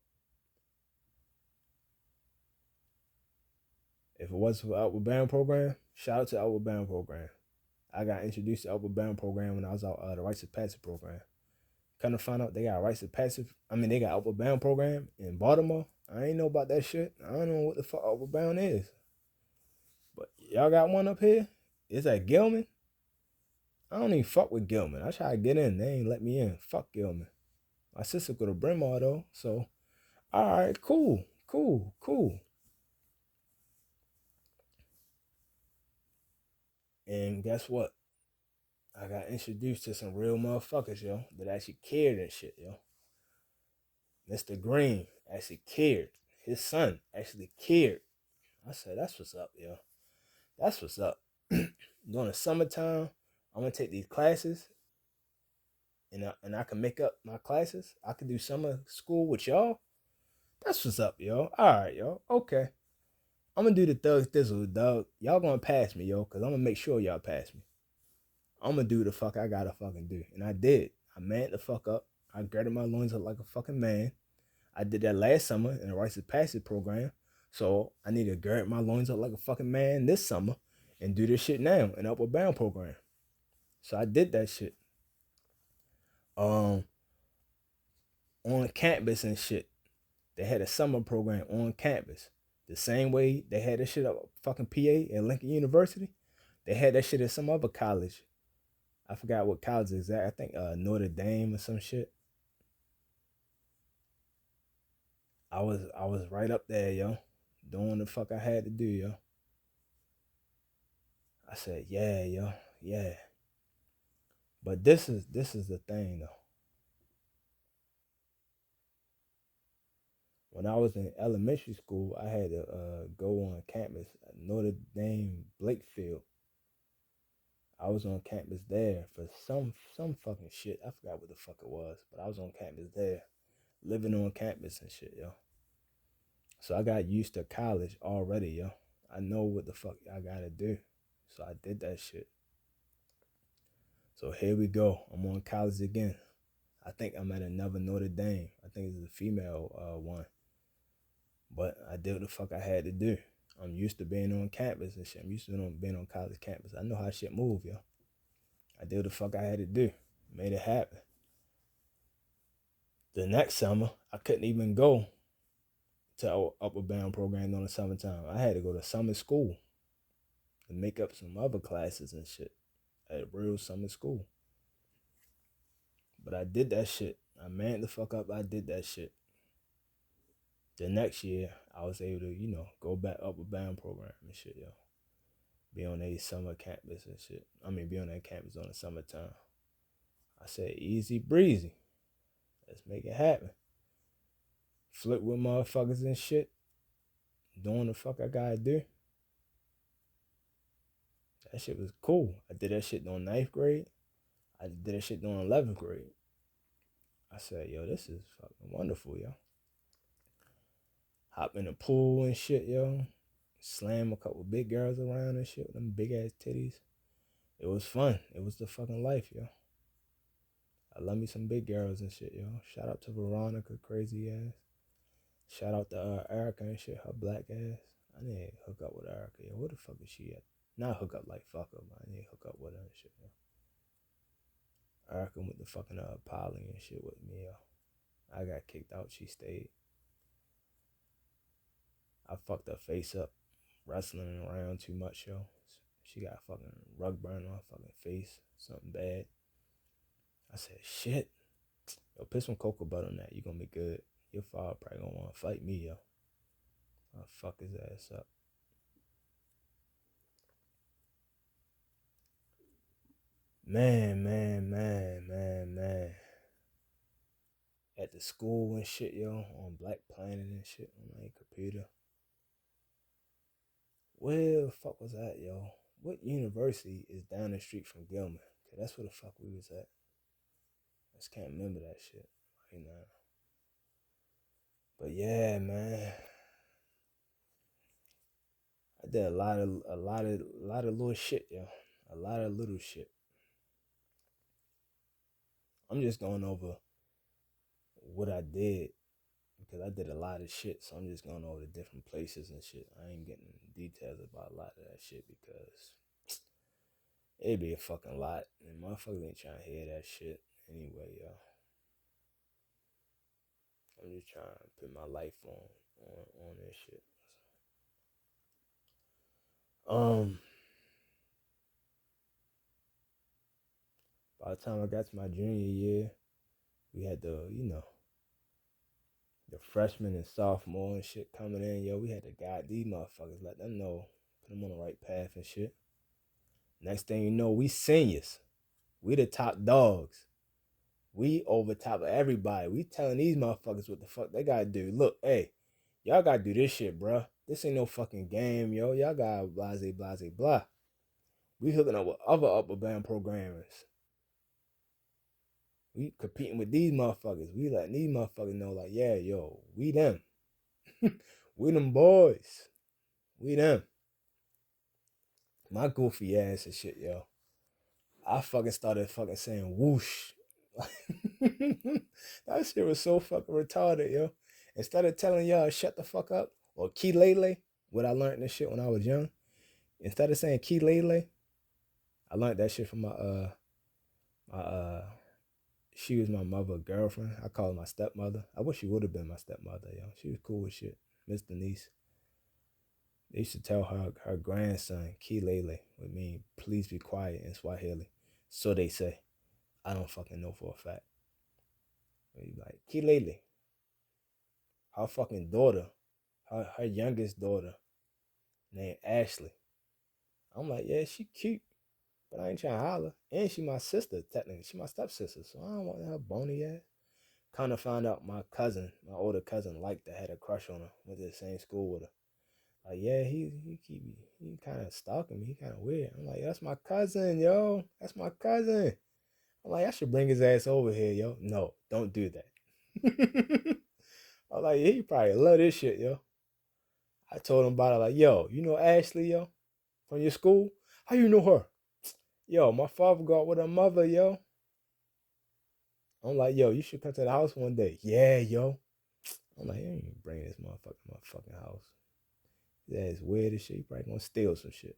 If it wasn't for the Outward Bound program, shout out to the Outward Bound program. I got introduced to the Outward Bound program when I was out the Rites of Passage program. Kind of find out they got Rites of Passage. They got Outward Bound program in Baltimore. I ain't know about that shit. I don't know what the fuck Outward Bound is. But y'all got one up here? It's at Gilman? I don't even fuck with Gilman. I try to get in. They ain't let me in. Fuck Gilman. My sister go to Bryn Mawr though. So, all right, cool. And guess what? I got introduced to some real motherfuckers, yo, that actually cared and shit, yo. Mr. Green actually cared. His son actually cared. I said, that's what's up, yo. That's what's up. During the summertime, I'm gonna take these classes, and I can make up my classes. I can do summer school with y'all. That's what's up, yo. All right, yo. Okay. I'm gonna do the thug thizzle, dog. Y'all gonna pass me, yo, because I'm gonna make sure y'all pass me. I'm gonna do the fuck I gotta fucking do. And I did. I manned the fuck up. I girded my loins up like a fucking man. I did that last summer in the Rites of Passage program. So I need to gird my loins up like a fucking man this summer and do this shit now in the Upward Bound program. So I did that shit. On campus and shit. They had a summer program on campus. The same way they had this shit up fucking PA at Lincoln University. They had that shit at some other college. I forgot what college exact. I think Notre Dame or some shit. I was right up there, yo, doing the fuck I had to do, yo. I said, yeah, yo, yeah. But this is the thing though. When I was in elementary school, I had to go on campus at Notre Dame Blakefield. I was on campus there for some fucking shit. I forgot what the fuck it was, but I was on campus there, living on campus and shit, yo. So I got used to college already, yo. I know what the fuck I gotta do. So I did that shit. So here we go. I'm on college again. I think I'm at another Notre Dame. I think it's a female one. But I did what the fuck I had to do. I'm used to being on campus and shit. I'm used to being on college campus. I know how shit move, yo. I did what the fuck I had to do. Made it happen. The next summer, I couldn't even go to our upper bound program during the summertime. I had to go to summer school and make up some other classes and shit at real summer school. But I did that shit. I manned the fuck up. I did that shit. The next year, I was able to, go back upper bound program and shit, yo. Be on a summer campus and shit. Be on that campus on the summertime. I said, easy breezy. Let's make it happen. Flip with motherfuckers and shit. Doing the fuck I gotta do. That shit was cool. I did that shit during 9th grade. I did that shit during 11th grade. I said, yo, this is fucking wonderful, yo. Hop in the pool and shit, yo. Slam a couple big girls around and shit with them big ass titties. It was fun. It was the fucking life, yo. I love me some big girls and shit, yo. Shout out to Veronica, crazy ass. Shout out to Erica and shit, her black ass. I need to hook up with Erica, yo. Where the fuck is she at? Not hook up like fuck her, but I need to hook up with her and shit, yo. Erica with the fucking poly and shit with me, yo. I got kicked out, she stayed. I fucked her face up, wrestling around too much, yo. She got fucking rug burn on her fucking face, something bad. I said, shit. Yo, put some cocoa butter on that. You gonna be good. Your father probably gonna wanna fight me, yo. I'll fuck his ass up. Man. At the school and shit, yo, on Black Planet and shit on my computer. Where the fuck was that, yo? What university is down the street from Gilman? Cause that's where the fuck we was at. I just can't remember that shit right now. But yeah, man. I did a lot of little shit, yo. A lot of little shit. I'm just going over what I did because I did a lot of shit. So I'm just going over the different places and shit. I ain't getting details about a lot of that shit because it'd be a fucking lot. And motherfuckers ain't trying to hear that shit anyway, yo. I'm just trying to put my life on this shit. By the time I got to my junior year, we had the freshmen and sophomore and shit coming in. Yo, we had to guide these motherfuckers, let them know, put them on the right path and shit. Next thing you know, we seniors. We the top dogs. We over top of everybody. We telling these motherfuckers what the fuck they gotta do. Look, hey, y'all gotta do this shit, bruh. This ain't no fucking game, yo. Y'all gotta blase, blah. We hooking up with other upper band programmers. We competing with these motherfuckers. We letting these motherfuckers know, like, yeah, yo, we them. We them boys. We them. My goofy ass and shit, yo. I fucking started fucking saying whoosh. That shit was so fucking retarded, yo. Instead of telling y'all shut the fuck up or key lele, what I learned this shit when I was young. Instead of saying key lele, I learned that shit from my she was my mother's girlfriend. I call her my stepmother. I wish she would have been my stepmother, yo. She was cool as shit. Miss Denise. They used to tell her grandson, Kilele, would mean please be quiet in Swahili. So they say. I don't fucking know for a fact. Like, Kilele, her fucking daughter, her youngest daughter, named Ashley. I'm like, yeah, she cute, but I ain't trying to holler. And she my sister, technically. She my stepsister, so I don't want her bony ass. Kind of found out my cousin, my older cousin, liked her, had a crush on her, went to the same school with her. Like, yeah, he kind of stalking me. He kind of weird. I'm like, that's my cousin, yo. That's my cousin. I'm like, I should bring his ass over here, yo. No, don't do that. I'm like, yeah, he probably love this shit, yo. I told him about it, like, yo, you know Ashley, yo, from your school? How you know her? Yo, my father got with her mother, yo. I'm like, yo, you should come to the house one day. Yeah, yo. I'm like, you ain't bringing this motherfucker to my fucking house. That is weird as shit. You probably gonna steal some shit.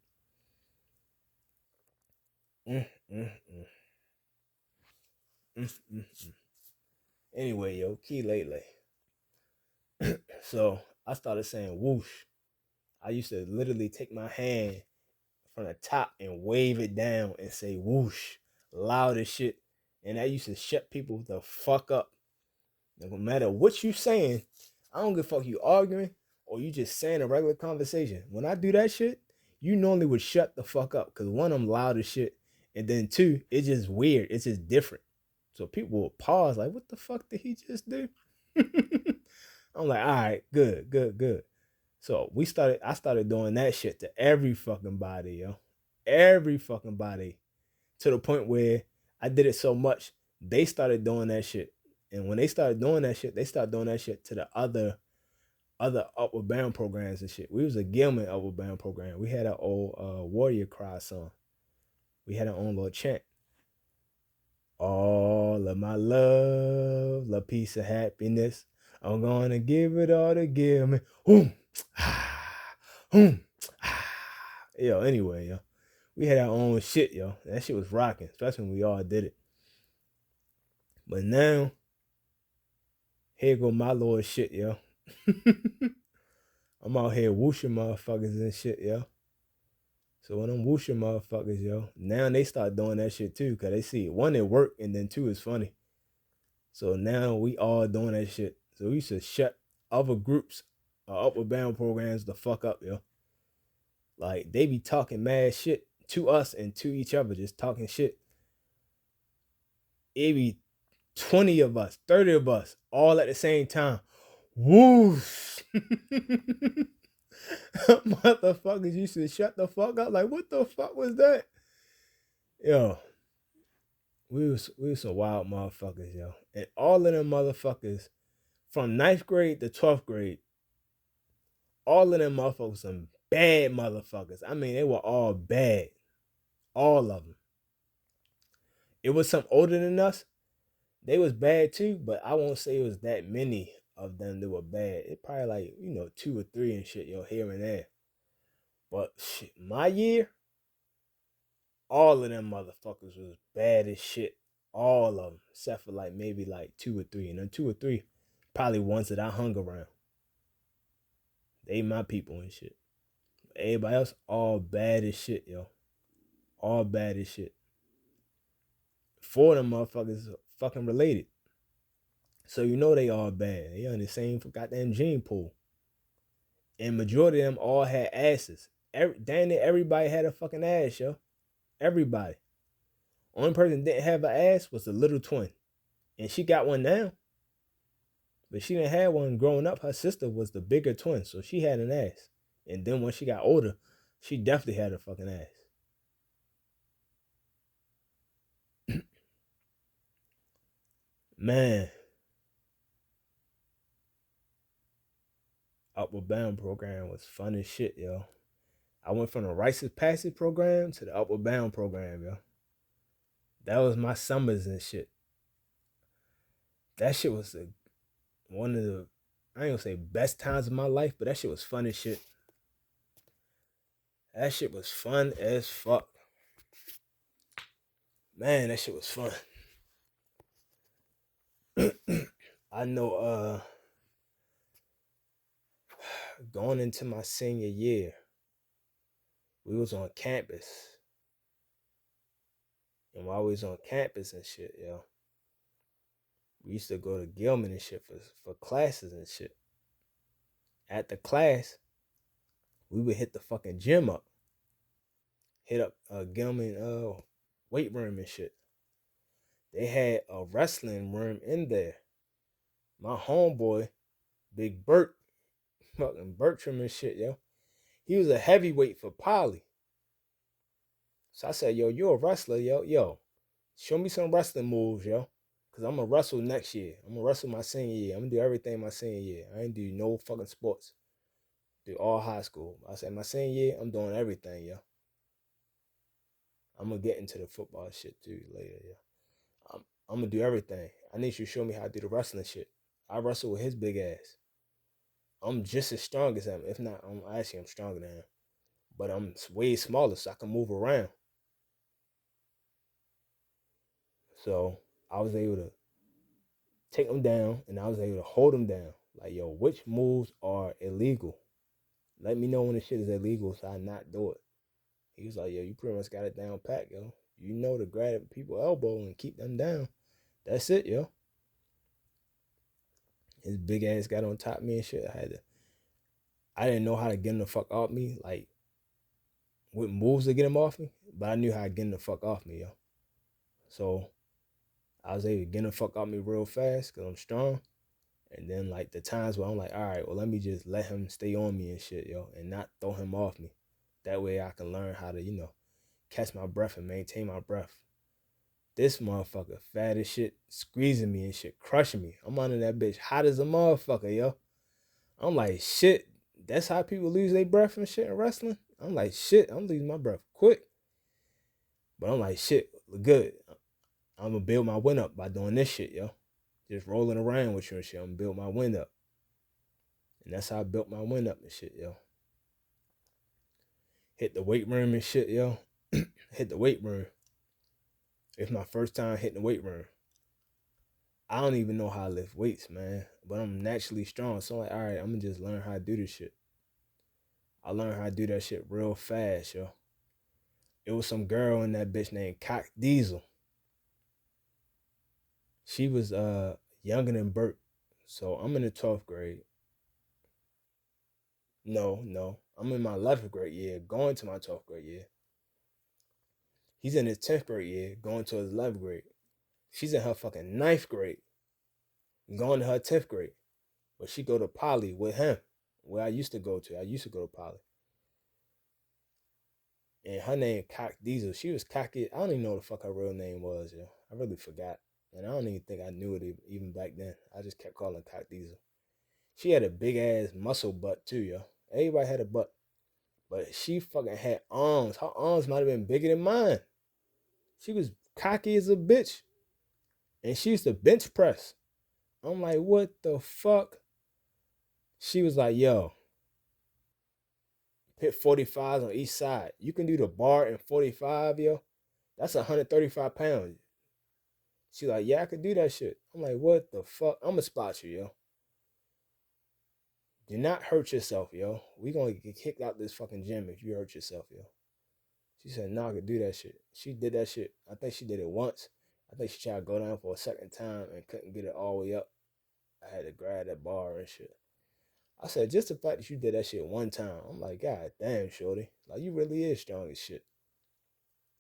Mm, mm, mm. Mm, mm, mm. Anyway, yo, key lately. So I started saying whoosh. I used to literally take my hand from the top and wave it down and say whoosh, loud as shit. And that used to shut people the fuck up. No matter what you saying, I don't give a fuck you arguing or you just saying a regular conversation. When I do that shit, you normally would shut the fuck up. Cause one, I'm loud as shit. And then two, it's just weird. It's just different. So people will pause like, what the fuck did he just do? I'm like, all right, good, good, good. So I started doing that shit to every fucking body, yo. Every fucking body. To the point where I did it so much, they started doing that shit. And when they started doing that shit, they started doing that shit to the other upward bound programs and shit. We was a Gilman upward bound program. We had our old Warrior Cry song. We had our own little chant. All of my love, the piece of happiness. I'm gonna give it all to Gilman. Yo, anyway, yo. We had our own shit, yo. That shit was rocking, especially when we all did it. But now, here go my little shit, yo. I'm out here whooshing motherfuckers and shit, yo. So when I'm whooshing motherfuckers, yo, now they start doing that shit too, cause they see one, it work, and then two, it's funny. So now we all doing that shit. So we used to shut other groups, upward bound programs the fuck up, yo. Like they be talking mad shit to us and to each other, just talking shit. It be 20 of us, 30 of us, all at the same time. Whoosh. Motherfuckers used to shut the fuck up. Like, what the fuck was that? Yo, we was some wild motherfuckers, yo. And all of them motherfuckers, from 9th grade to 12th grade, all of them motherfuckers some bad motherfuckers. I mean, they were all bad. All of them. It was some older than us. They was bad too, but I won't say it was that many of them that were bad. It probably like, 2 or 3 and shit, yo, here and there. But shit, my year, all of them motherfuckers was bad as shit. All of them, except for like maybe like 2 or 3. And then 2 or 3, probably ones that I hung around. They my people and shit. Everybody else, all bad as shit, yo. All bad as shit. 4 of them motherfuckers fucking related. So they all bad. They on the same goddamn gene pool. And majority of them all had asses. Damn near everybody had a fucking ass, yo. Everybody. Only person that didn't have an ass was the little twin. And she got one now. But she didn't have one growing up. Her sister was the bigger twin, so she had an ass. And then when she got older, she definitely had a fucking ass. Man. Upward Bound program was fun as shit, yo. I went from the Rites of Passage program to the Upward Bound program, yo. That was my summers and shit. That shit was one of the, I ain't gonna say best times of my life, but that shit was fun as shit. That shit was fun as fuck. Man, that shit was fun. I know going into my senior year, we was on campus. And while we was on campus and shit, yo, we used to go to Gilman and shit for classes and shit. At the class, we would hit the fucking gym up. Hit up Gilman weight room and shit. They had a wrestling room in there. My homeboy, Big Bert, fucking Bertram and shit, yo. He was a heavyweight for Poly. So I said, yo, you're a wrestler, yo. Yo, show me some wrestling moves, yo. Cause I'm gonna wrestle next year. I'm gonna wrestle my senior year. I'm gonna do everything my senior year. I ain't do no fucking sports. Do all high school. I said my senior year, I'm doing everything, yo. I'm gonna get into the football shit too later, yo. I'm gonna do everything. I need you to show me how to do the wrestling shit. I wrestle with his big ass. I'm just as strong as him. If not, I'm stronger than him. But I'm way smaller, so I can move around. So I was able to take him down, and I was able to hold him down. Like, yo, which moves are illegal? Let me know when the shit is illegal so I not do it. He was like, yo, you pretty much got it down pat, yo. You know to grab people elbow and keep them down. That's it, yo. His big ass got on top of me and shit. I didn't know how to get him the fuck off me, like what moves to get him off me, but I knew how to get him the fuck off me, yo. So I was able to get him the fuck off me real fast because I'm strong. And then like the times where I'm like, all right, well, let me just let him stay on me and shit, yo, and not throw him off me. That way I can learn how to, catch my breath and maintain my breath. This motherfucker fat as shit, squeezing me and shit, crushing me. I'm under that bitch hot as a motherfucker, yo. I'm like, shit, that's how people lose their breath and shit in wrestling? I'm like, shit, I'm losing my breath quick. But I'm like, shit, good. I'm gonna build my win up by doing this shit, yo. Just rolling around with you and shit. I'm gonna build my win up. And that's how I built my win up and shit, yo. Hit the weight room and shit, yo. Hit the weight room. It's my first time hitting the weight room. I don't even know how to lift weights, man. But I'm naturally strong. So I'm like, all right, I'm gonna just learn how to do this shit. I learned how to do that shit real fast, yo. It was some girl in that bitch named Cock Diesel. She was younger than Bert. So I'm in the 12th grade. No. I'm in my 11th grade year, going to my 12th grade year. He's in his 10th grade year, going to his 11th grade. She's in her fucking 9th grade, going to her 10th grade. But she go to Poly with him, where I used to go to. I used to go to Poly. And her name Cock Diesel. She was cocky. I don't even know what the fuck her real name was, yo. I really forgot. And I don't even think I knew it even back then. I just kept calling Cock Diesel. She had a big ass muscle butt too, yo. Everybody had a butt. But she fucking had arms. Her arms might have been bigger than mine. She was cocky as a bitch. And she used to bench press. I'm like, what the fuck? She was like, yo, hit 45s on each side. You can do the bar in 45, yo. That's 135 pounds. She like, yeah, I could do that shit. I'm like, what the fuck? I'm gonna spot you, yo. Do not hurt yourself, yo. We gonna get kicked out this fucking gym if you hurt yourself, yo. She said, no, I could do that shit. She did that shit. I think she did it once. I think she tried to go down for a second time and couldn't get it all the way up. I had to grab that bar and shit. I said, just the fact that you did that shit one time, I'm like, God damn, shorty. Like, you really is strong as shit.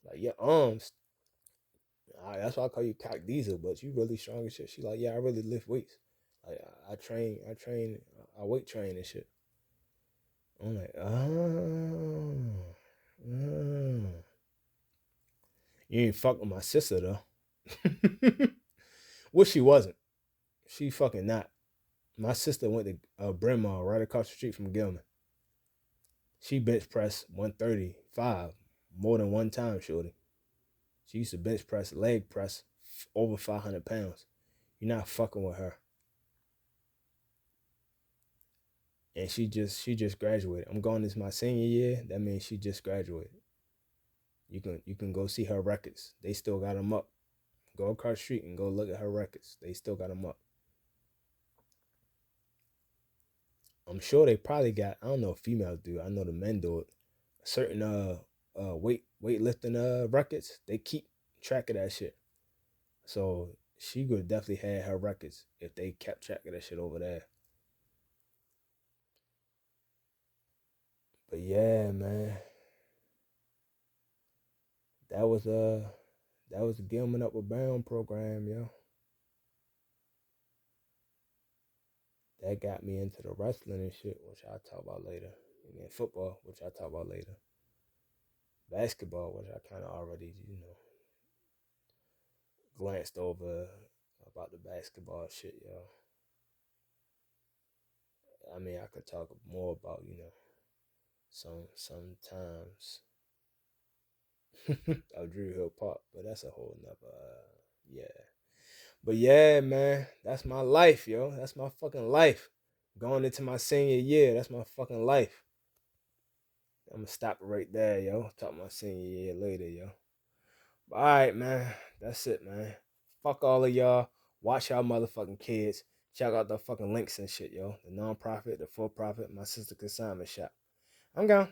Like, your arms, that's why I call you Cock Diesel, but you really strong as shit. She like, yeah, I really lift weights. Like, I weight train and shit. I'm like, oh. You ain't fuck with my sister, though. Well, she wasn't. She fucking not. My sister went to Bryn Mawr, right across the street from Gilman. She bench pressed 135 more than one time, shorty. She used to bench press, leg press over 500 pounds. You're not fucking with her. And she just graduated. I'm going this my senior year. That means she just graduated. You can go see her records. They still got them up. Go across the street and go look at her records. They still got them up. I'm sure they probably got, I don't know if females do. I know the men do it. certain weightlifting records. They keep track of that shit. So she could definitely have her records if they kept track of that shit over there. But yeah, man, that was the Gilman Up with Brown program, yo. That got me into the wrestling and shit, which I'll talk about later. And then football, which I'll talk about later. Basketball, which I kind of already, glanced over about the basketball shit, yo. I mean, I could talk more about, sometimes of Drew Hill Park, but that's a whole nother, yeah. But yeah, man, that's my life, yo. That's my fucking life. Going into my senior year, that's my fucking life. I'm gonna stop it right there, yo. Talk my senior year later, yo. All right, man. That's it, man. Fuck all of y'all. Watch y'all motherfucking kids. Check out the fucking links and shit, yo. The non-profit, the for-profit, my sister consignment shop. I'm gone.